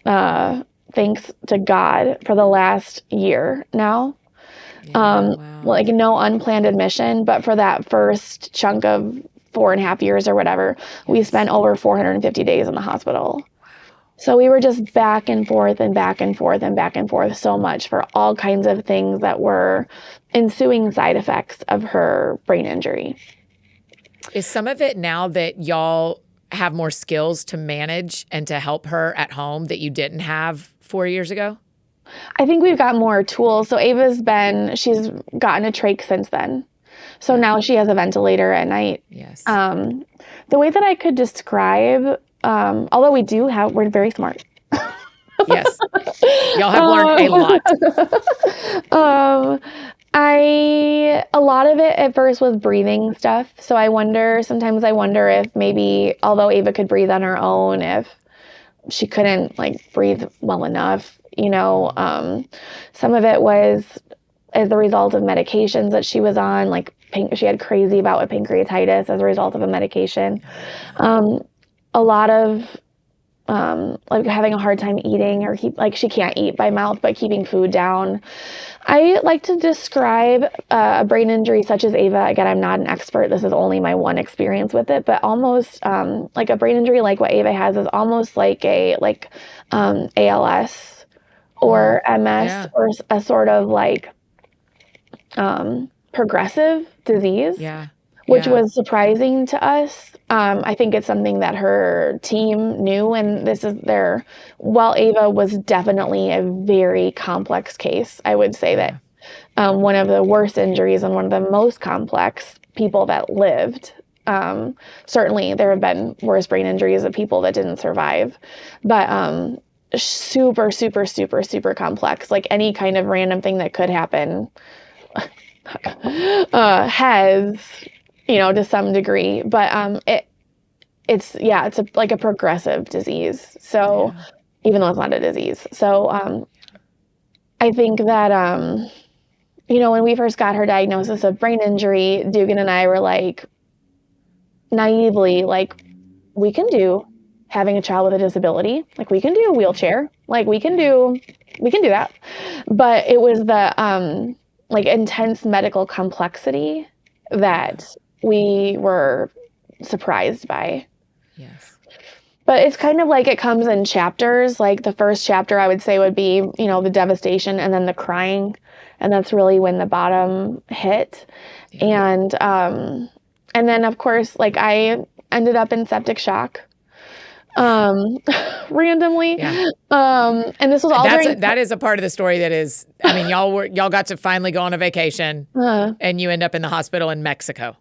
S3: thanks to God, for the last year now.
S2: Wow.
S3: Like no unplanned admission, but for that first chunk of 4.5 years or whatever, we spent over 450 days in the hospital. So we were just back and forth and back and forth and back and forth so much for all kinds of things that were ensuing side effects of her brain injury.
S2: Is some of it now that y'all have more skills to manage and to help her at home that you didn't have 4 years ago?
S3: I think we've got more tools. So she's gotten a trach since then. So now she has a ventilator at night.
S2: Yes.
S3: The way that I could describe, although we're very smart.
S2: Yes. Y'all have learned a lot.
S3: A lot of it at first was breathing stuff. So sometimes I wonder if maybe, although Ava could breathe on her own, if she couldn't like breathe well enough, some of it was as the result of medications that she was on, like she had crazy bout with pancreatitis as a result of a medication. A lot of like having a hard time eating or she can't eat by mouth, but keeping food down. I like to describe a brain injury such as Ava. Again, I'm not an expert. This is only my one experience with it, but almost like a brain injury like what Ava has is almost like ALS or MS or a sort of like progressive disease, which was surprising to us. I think it's something that her team knew, and while Ava was definitely a very complex case, I would say that one of the worst injuries and one of the most complex people that lived. Certainly there have been worse brain injuries of people that didn't survive, but super, super, super, super complex. Like any kind of random thing that could happen has, to some degree, but it's like a progressive disease. So even though it's not a disease. So I think that, when we first got her diagnosis of brain injury, Dugan and I were like naively like, we can do having a child with a disability. Like we can do a wheelchair. Like we can do that. But it was the like intense medical complexity that we were surprised by.
S2: Yes.
S3: But it's kind of like it comes in chapters. Like the first chapter I would say would be, the devastation and then the crying. And that's really when the bottom hit. And then of course, like I ended up in septic shock. um, randomly.
S2: Yeah.
S3: And this was all during.
S2: That is a part of the story that is, I mean, y'all got to finally go on a vacation and you end up in the hospital in Mexico.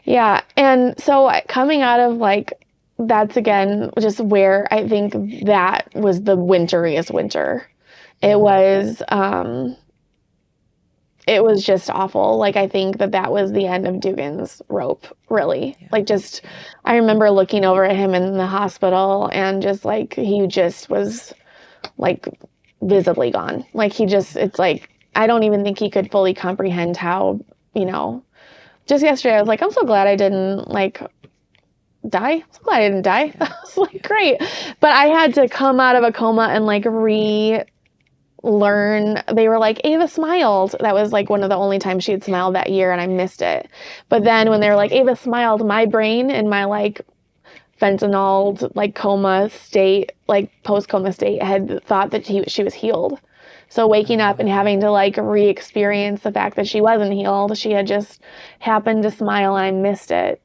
S3: Yeah. And so coming out of like, that's again, just where I think that was the winteriest winter. It was just awful. Like, I think that was the end of Dugan's rope, really. Yeah. Like, just, I remember looking over at him in the hospital and just like, he just was like visibly gone. Like, it's like, I don't even think he could fully comprehend how, just yesterday I was like, I'm so glad I didn't like die. I'm so glad I didn't die. I was like, great. But I had to come out of a coma and like learn. They were like, Ava smiled. That was like one of the only times she had smiled that year, and I missed it. But then when they were like, Ava smiled, my brain and my like fentanyl like coma state, like post-coma state, had thought that she was healed. So waking up and having to like re-experience the fact that she wasn't healed, she had just happened to smile and I missed it.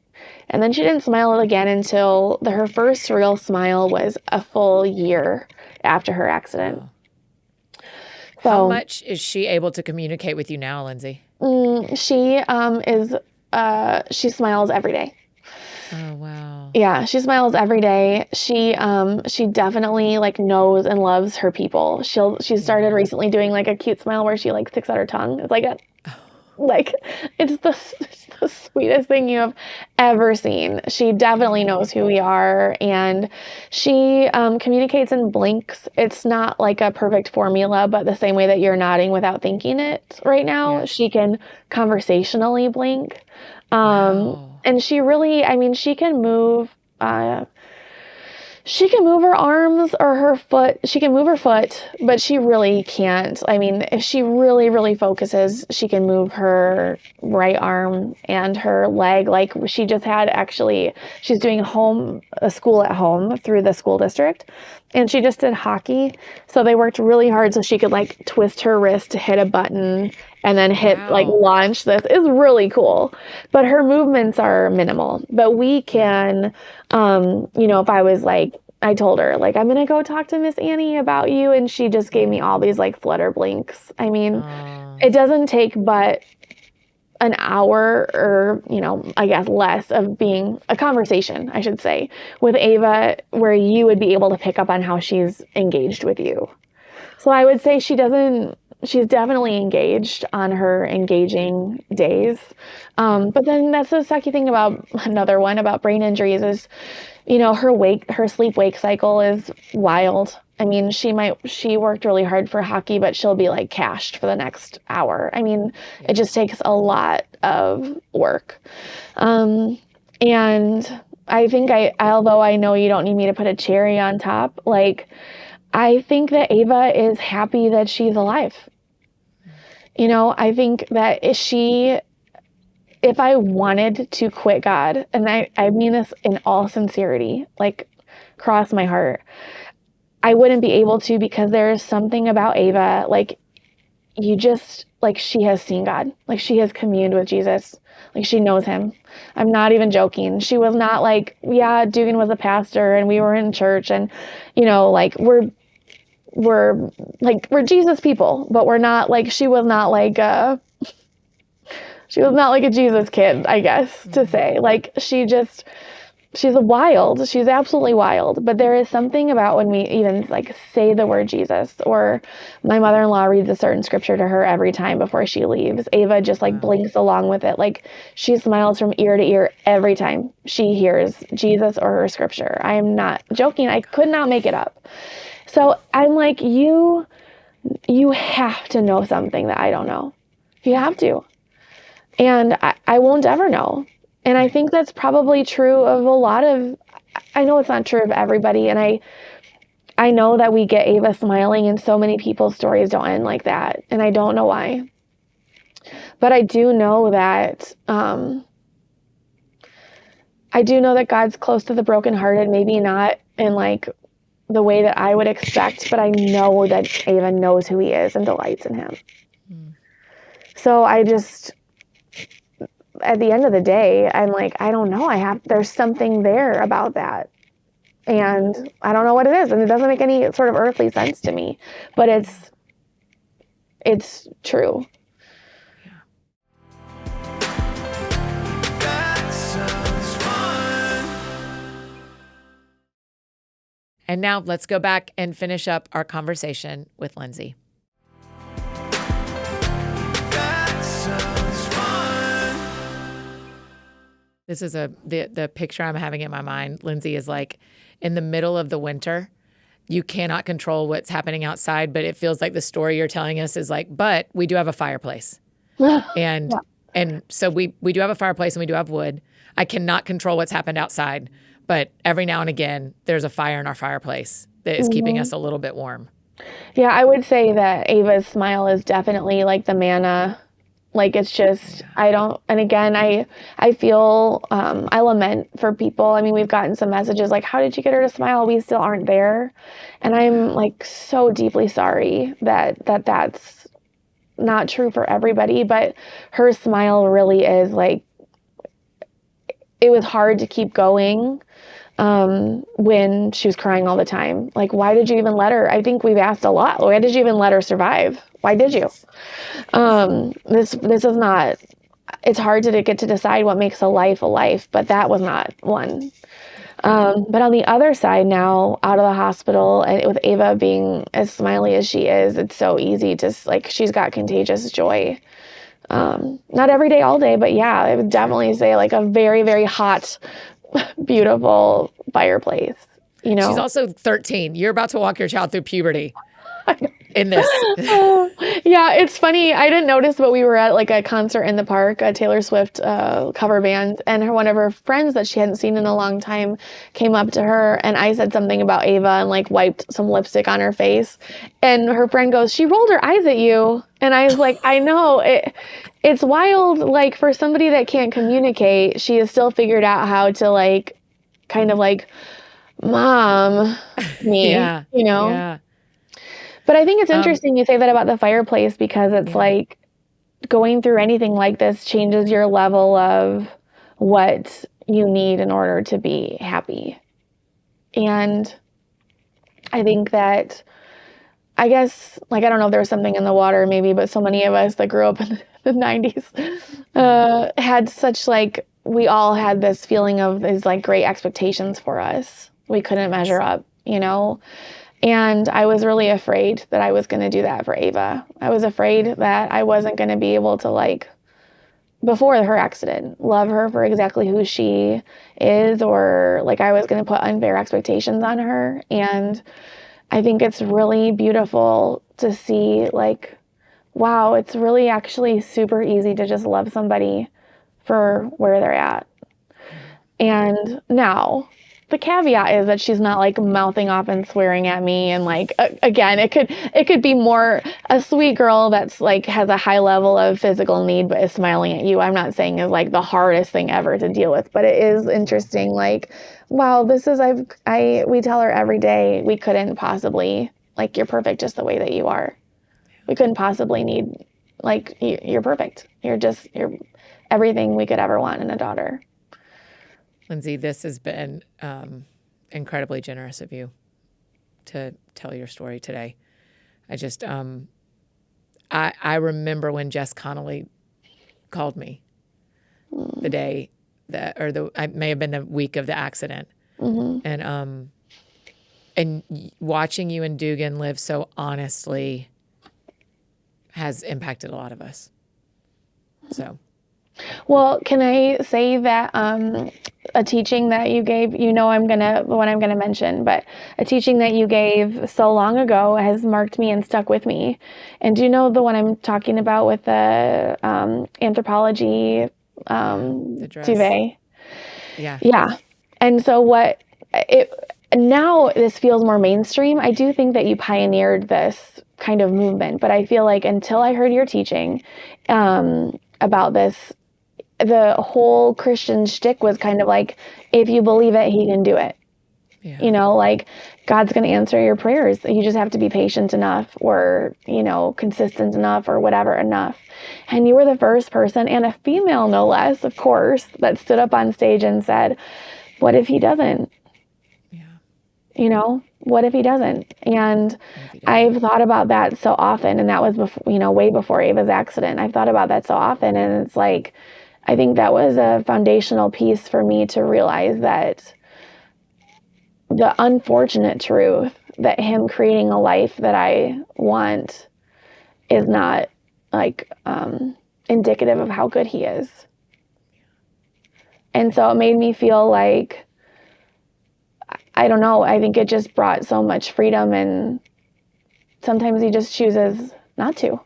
S3: And then she didn't smile again until her first real smile was a full year after her accident. So,
S2: how much is she able to communicate with you now, Lindsay?
S3: She smiles every day.
S2: Oh, wow.
S3: Yeah, she smiles every day. She definitely like knows and loves her people. She started recently doing like a cute smile where she like sticks out her tongue. It's like it's the sweetest thing you have ever seen. She definitely knows who we are, and she communicates in blinks. It's not like a perfect formula, but the same way that you're nodding without thinking it right now, she can conversationally blink. And she really, I mean, she can move her arms or her foot. She can move her foot, but she really can't. I mean, if she really, really focuses, she can move her right arm and her leg. Like she just had she's doing a school at home through the school district. And she just did hockey. So they worked really hard so she could like twist her wrist to hit a button and then like launch this. It's really cool. But her movements are minimal. But we can, if I was like, I told her like, I'm going to go talk to Miss Annie about you. And she just gave me all these like flutter blinks. I mean, it doesn't take but an hour or, I guess less of being a conversation, I should say, with Ava, where you would be able to pick up on how she's engaged with you. So I would say she's definitely engaged on her engaging days. But then that's the sucky thing about brain injuries is, her sleep-wake cycle is wild. I mean, she worked really hard for hockey, but she'll be like cashed for the next hour. I mean, it just takes a lot of work. And I think although I know you don't need me to put a cherry on top, like, I think that Ava is happy that she's alive. I think that if I wanted to quit God, and I mean this in all sincerity, like cross my heart, I wouldn't be able to, because there is something about Ava, like she has seen God, like she has communed with Jesus, like she knows him. I'm not even joking. She was not like, yeah, Dugan was a pastor and we were in church and, like we're Jesus people, but we're not like, she was not like a Jesus kid, I guess, to say. Like she's absolutely wild. But there is something about when we even like say the word Jesus, or my mother-in-law reads a certain scripture to her every time before she leaves. Ava just like blinks along with it. Like she smiles from ear to ear every time she hears Jesus or her scripture. I am not joking. I could not make it up. So I'm like, you have to know something that I don't know. You have to. And I won't ever know. And I think that's probably true of a lot of, I know it's not true of everybody. And I know that we get Ava smiling and so many people's stories don't end like that. And I don't know why. But I do know that, God's close to the brokenhearted, maybe not in like the way that I would expect, but I know that Ava knows who he is and delights in him. So I just, at the end of the day, I'm like, I don't know. There's something there about that. And I don't know what it is. And it doesn't make any sort of earthly sense to me, but it's true.
S1: That sounds fun.
S2: And now let's go back and finish up our conversation with Lindsay.
S1: That sounds fun.
S2: This is the picture I'm having in my mind. Lindsay is like in the middle of the winter. You cannot control what's happening outside, but it feels like the story you're telling us is like, but we do have a fireplace. And and so we do have a fireplace and we do have wood. I cannot control what's happened outside, but every now and again there's a fire in our fireplace that is keeping us a little bit warm.
S3: Yeah, I would say that Ava's smile is definitely like the manna. Like it's just, and again, I feel, I lament for people. I mean, we've gotten some messages like, how did you get her to smile? We still aren't there. And I'm like so deeply sorry that's not true for everybody, but her smile really is like, it was hard to keep going when she was crying all the time. Like, why did you even let her? I think we've asked a lot. Why did you even let her survive? Why did you? This is not, it's hard to get to decide what makes a life, but that was not one. But on the other side now, out of the hospital, and with Ava being as smiley as she is, it's so easy to, like, she's got contagious joy. Not every day, all day, but yeah, I would definitely say like a very, very hot, beautiful fireplace, you know?
S2: She's also 13. You're about to walk your child through puberty in this.
S3: Yeah, it's funny. I didn't notice, but we were at like a concert in the park, a Taylor Swift cover band, and one of her friends that she hadn't seen in a long time came up to her, and I said something about Ava and like wiped some lipstick on her face, and her friend goes, "She rolled her eyes at you," and I was like, "I know it's wild. Like for somebody that can't communicate, she has still figured out how to like, kind of like, mom me,
S2: Yeah.
S3: you know."
S2: Yeah.
S3: But I think it's interesting you say that about the fireplace, because it's like going through anything like this changes your level of what you need in order to be happy. And I think that, I guess, like, I don't know if there was something in the water maybe, but so many of us that grew up in the 90s had such like, we all had this feeling of these like great expectations for us. We couldn't measure up, you know? And I was really afraid that I was going to do that for Ava. I was afraid that I wasn't going to be able to, like, before her accident, love her for exactly who she is, or like I was going to put unfair expectations on her. And I think it's really beautiful to see, like, wow, it's really actually super easy to just love somebody for where they're at. And now, the caveat is that she's not like mouthing off and swearing at me, and like again, it could be more a sweet girl that's like has a high level of physical need but is smiling at you. I'm not saying is like the hardest thing ever to deal with, but it is interesting. Like, wow, this is we tell her every day we couldn't possibly, like, you're perfect just the way that you are. We couldn't possibly need, like, you're perfect. You're everything we could ever want in a daughter.
S2: Lindsay, this has been incredibly generous of you to tell your story today. I just, I remember when Jess Connolly called me the day it may have been the week of the accident. Mm-hmm. And watching you and Dugan live so honestly has impacted a lot of us. So.
S3: Well, can I say that a teaching that you gave, I'm going to mention, but a teaching that you gave so long ago has marked me and stuck with me. And do you know the one I'm talking about with the anthropology
S2: the dress.
S3: duvet?
S2: Yeah.
S3: Yeah. And so now this feels more mainstream. I do think that you pioneered this kind of movement, but I feel like until I heard your teaching about this, the whole Christian shtick was kind of like, if you believe it, he can do it. Yeah. Like God's going to answer your prayers. You just have to be patient enough, or, consistent enough, or whatever enough. And you were the first person, and a female no less, of course, that stood up on stage and said, what if he doesn't?
S2: Yeah.
S3: You know, what if he doesn't? And I've thought about that so often, and that was before, way before Eva's accident. I've thought about that so often, and it's like, I think that was a foundational piece for me to realize that the unfortunate truth that him creating a life that I want is not like indicative of how good he is. And so it made me feel like, I don't know, I think it just brought so much freedom, and sometimes he just chooses not to.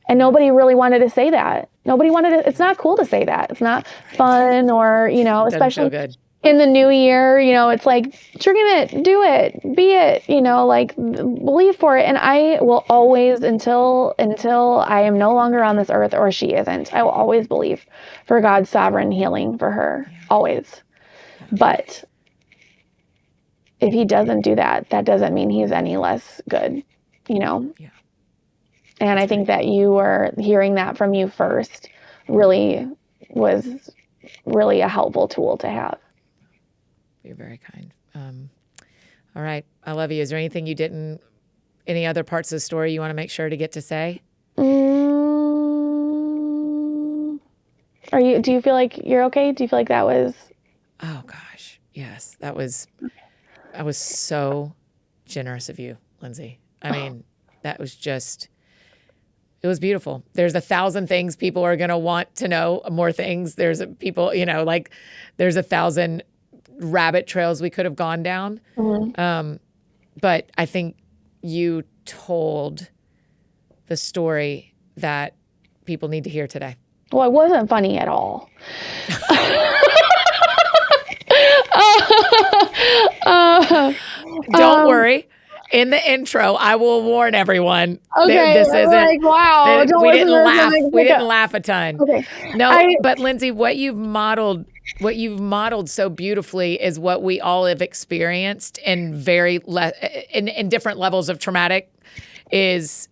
S3: And nobody really wanted to say that. Nobody wanted to, it's not cool to say that. It's not fun, or, especially
S2: good.
S3: in the new year, it's like, dream it, do it, be it, like believe for it. And I will always, until I am no longer on this earth or she isn't, I will always believe for God's sovereign healing for her, always. But if he doesn't do that, that doesn't mean he's any less good,
S2: Yeah.
S3: And I think that you were hearing that from you first really was really a helpful tool to have.
S2: You're very kind. All right. I love you. Is there anything you didn't, any other parts of the story you want to make sure to get to say?
S3: Do you feel like you're okay? Do you feel like that was?
S2: Oh gosh. Yes. That was so generous of you, Lindsay. I mean, that was just, it was beautiful. There's 1,000 things people are going to want to know, more things. There's people, there's 1,000 rabbit trails we could have gone down.
S3: Mm-hmm.
S2: But I think you told the story that people need to hear today.
S3: Well, it wasn't funny at all.
S2: Don't worry. In the intro, I will warn everyone.
S3: Okay,
S2: this isn't
S3: like, wow.
S2: we didn't laugh. We didn't laugh a ton.
S3: Okay.
S2: No, but Lindsay, what you've modeled so beautifully is what we all have experienced in in different levels of traumatic. Is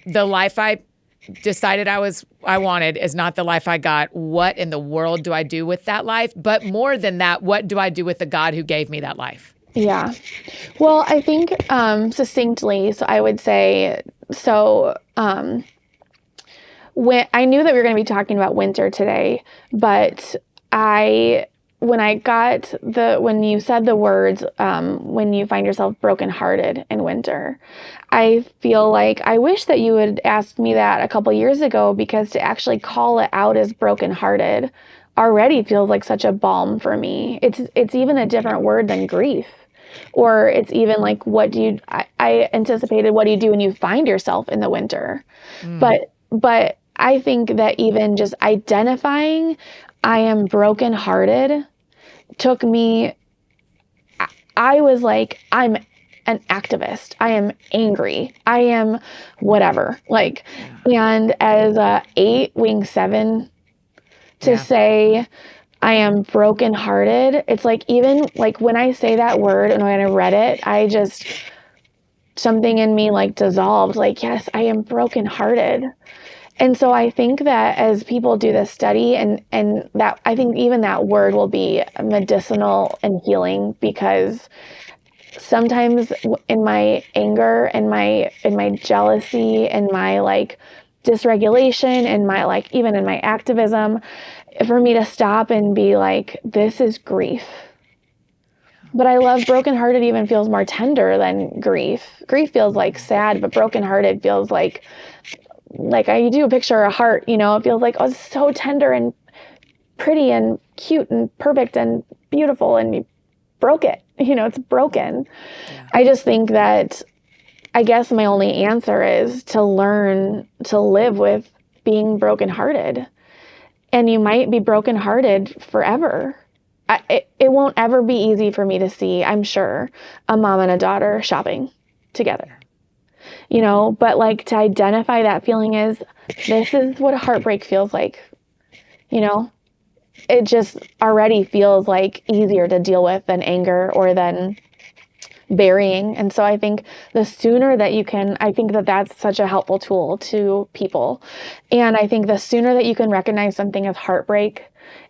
S2: the life I decided I wanted is not the life I got. What in the world do I do with that life? But more than that, what do I do with the God who gave me that life?
S3: Yeah. Well, I think succinctly, so I would say, when I knew that we were going to be talking about winter today, but when you said the words, when you find yourself brokenhearted in winter, I feel like I wish that you had asked me that a couple years ago, because to actually call it out as brokenhearted already feels like such a balm for me. It's even a different word than grief. Or it's even like, I anticipated, what do you do when you find yourself in the winter? But I think that even just identifying I am brokenhearted took me, I was like, I'm an activist. I am angry. I am whatever. And as a 8 wing 7 to say I am brokenhearted, it's like, even like when I say that word and when I read it, something in me dissolved, yes, I am brokenhearted. And so I think that as people do this study, and that, I think even that word will be medicinal and healing, because sometimes in my anger and my jealousy and my dysregulation and my even in my activism, for me to stop and be like, this is grief. But I love brokenhearted even feels more tender than grief. Grief feels sad, but brokenhearted feels like I do a picture of a heart, it feels like, oh, it's so tender and pretty and cute and perfect and beautiful, and you broke it, it's broken. Yeah. I just think that, I guess my only answer is to learn to live with being brokenhearted. And you might be brokenhearted forever. It won't ever be easy for me to see, I'm sure, a mom and a daughter shopping together. But to identify that feeling is, this is what a heartbreak feels like. It just already feels easier to deal with than anger or than burying. And so I think the sooner that you can, I think that that's such a helpful tool to people. And I think the sooner that you can recognize something as heartbreak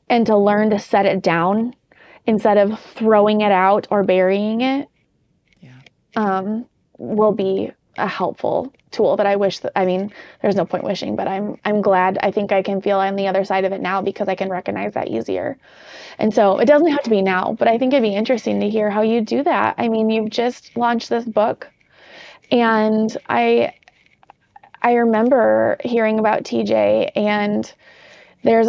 S3: and to learn to set it down instead of throwing it out or burying it, will be a helpful tool that I wish that, I mean, there's no point wishing, but I'm glad. I think I can feel on the other side of it now because I can recognize that easier. And so it doesn't have to be now, but I think it'd be interesting to hear how you do that. I mean, you've just launched this book, and I remember hearing about TJ, and there's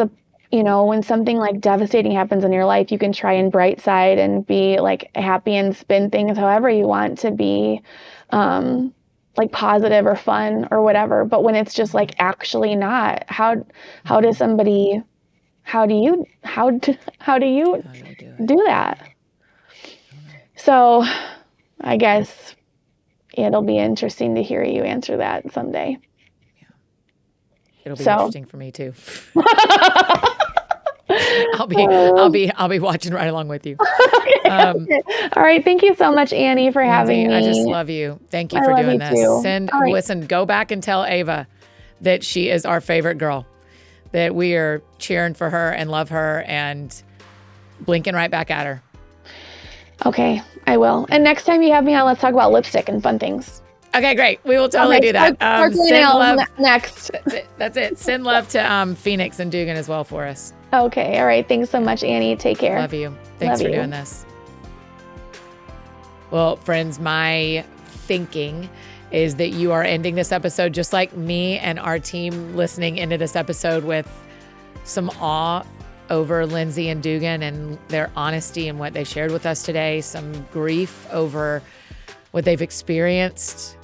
S3: when something like devastating happens in your life, you can try and bright side and be like happy and spin things however you want to be, like positive or fun or whatever. But when it's just like actually not, how do you do that? So I guess it'll be interesting to hear you answer that someday.
S2: It'll be interesting for me too. I'll be watching right along with you.
S3: All right. Thank you so much, Annie, for having me.
S2: I just love you. Thank you for doing this. Listen, go back and tell Ava that she is our favorite girl, that we are cheering for her and love her and blinking right back at her.
S3: Okay, I will. And next time you have me on, let's talk about lipstick and fun things.
S2: Okay, great. We will totally do that.
S3: Send love next.
S2: That's it. Send love to Phoenix and Dugan as well for us.
S3: Okay. All right. Thanks so much, Annie. Take care.
S2: Love you. Thanks for doing this. Well, friends, my thinking is that you are ending this episode just like me and our team listening into this episode with some awe over Lindsay and Dugan and their honesty and what they shared with us today, some grief over what they've experienced,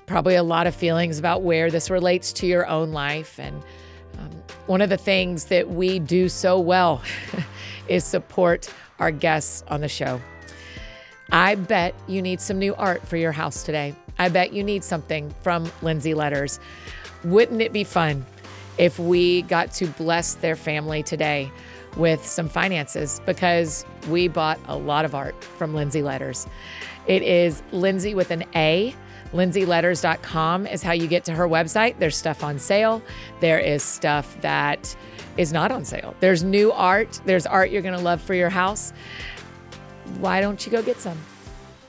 S2: probably a lot of feelings about where this relates to your own life. And one of the things that we do so well is support our guests on the show. I bet you need some new art for your house today. I bet you need something from Lindsay Letters. Wouldn't it be fun if we got to bless their family today with some finances? Because we bought a lot of art from Lindsay Letters. It is Lindsay with an A. LindsayLetters.com is how you get to her website. There's stuff on sale. There is stuff that is not on sale. There's new art. There's art you're going to love for your house. Why don't you go get some?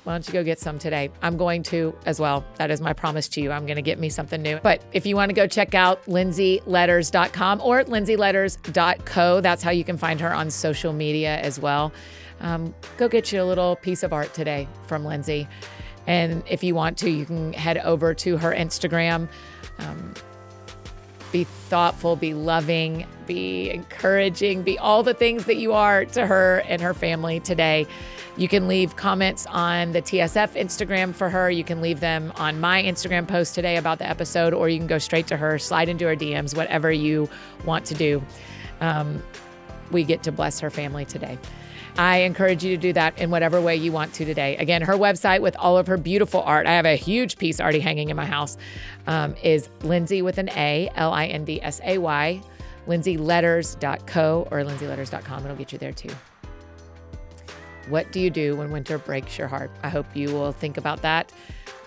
S2: Why don't you go get some today? I'm going to as well. That is my promise to you. I'm going to get me something new. But if you want to go check out LindsayLetters.com or LindsayLetters.co, that's how you can find her on social media as well. Go get you a little piece of art today from Lindsay. And if you want to, you can head over to her Instagram. Be thoughtful, be loving, be encouraging, be all the things that you are to her and her family today. You can leave comments on the TSF Instagram for her. You can leave them on my Instagram post today about the episode, or you can go straight to her, slide into her DMs, whatever you want to do. We get to bless her family today. I encourage you to do that in whatever way you want to today. Again, her website with all of her beautiful art, I have a huge piece already hanging in my house, is Lindsay with an A, Lindsay, LindsayLetters.co or LindsayLetters.com. It'll get you there too. What do you do when winter breaks your heart? I hope you will think about that,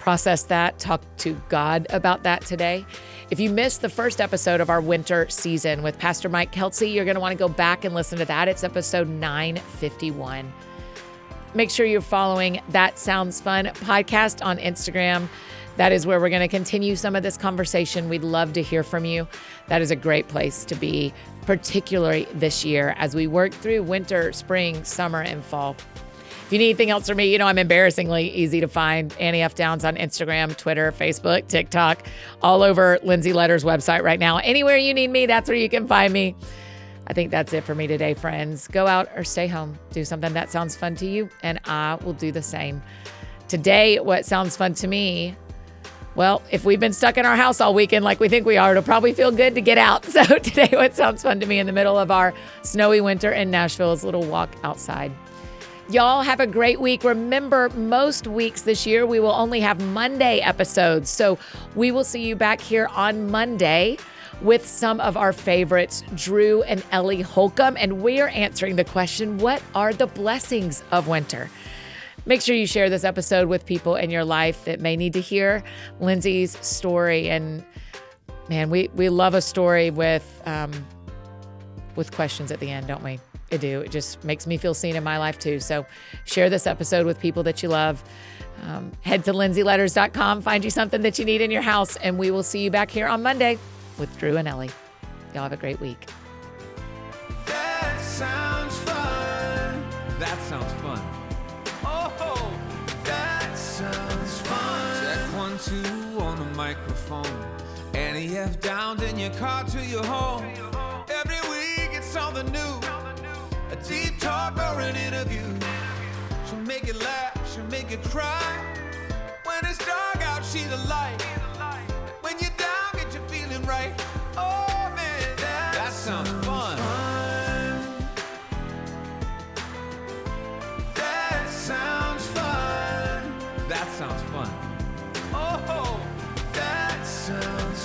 S2: process that, talk to God about that today. If you missed the first episode of our winter season with Pastor Mike Kelsey, you're going to want to go back and listen to that. It's episode 951. Make sure you're following That Sounds Fun podcast on Instagram. That is where we're going to continue some of this conversation. We'd love to hear from you. That is a great place to be, particularly this year as we work through winter, spring, summer, and fall. If you need anything else from me, I'm embarrassingly easy to find. Annie F. Downs on Instagram, Twitter, Facebook, TikTok, all over Lindsay Letters' website right now. Anywhere you need me, that's where you can find me. I think that's it for me today, friends. Go out or stay home. Do something that sounds fun to you, and I will do the same. Today, what sounds fun to me, well, if we've been stuck in our house all weekend like we think we are, it'll probably feel good to get out. So today, what sounds fun to me in the middle of our snowy winter in Nashville is a little walk outside. Y'all have a great week. Remember, most weeks this year, we will only have Monday episodes. So we will see you back here on Monday with some of our favorites, Drew and Ellie Holcomb. And we are answering the question, what are the blessings of winter? Make sure you share this episode with people in your life that may need to hear Lindsay's story. And man, we love a story with questions at the end, don't we? I do. It just makes me feel seen in my life too. So share this episode with people that you love. Head to lindsayletters.com, find you something that you need in your house, and we will see you back here on Monday with Drew and Ellie. Y'all have a great week.
S1: That sounds fun.
S4: That sounds fun.
S1: Oh, that sounds fun.
S4: Check 1, 2 on the microphone. NEF down in your car to your home. Every week it's something new. A deep talk or an interview. She'll make you laugh, she'll make you cry. When it's dark out, she's a light. When you're down, get you feeling right. Oh man, that sounds fun.
S1: That sounds fun.
S4: That sounds fun.
S1: Oh, that sounds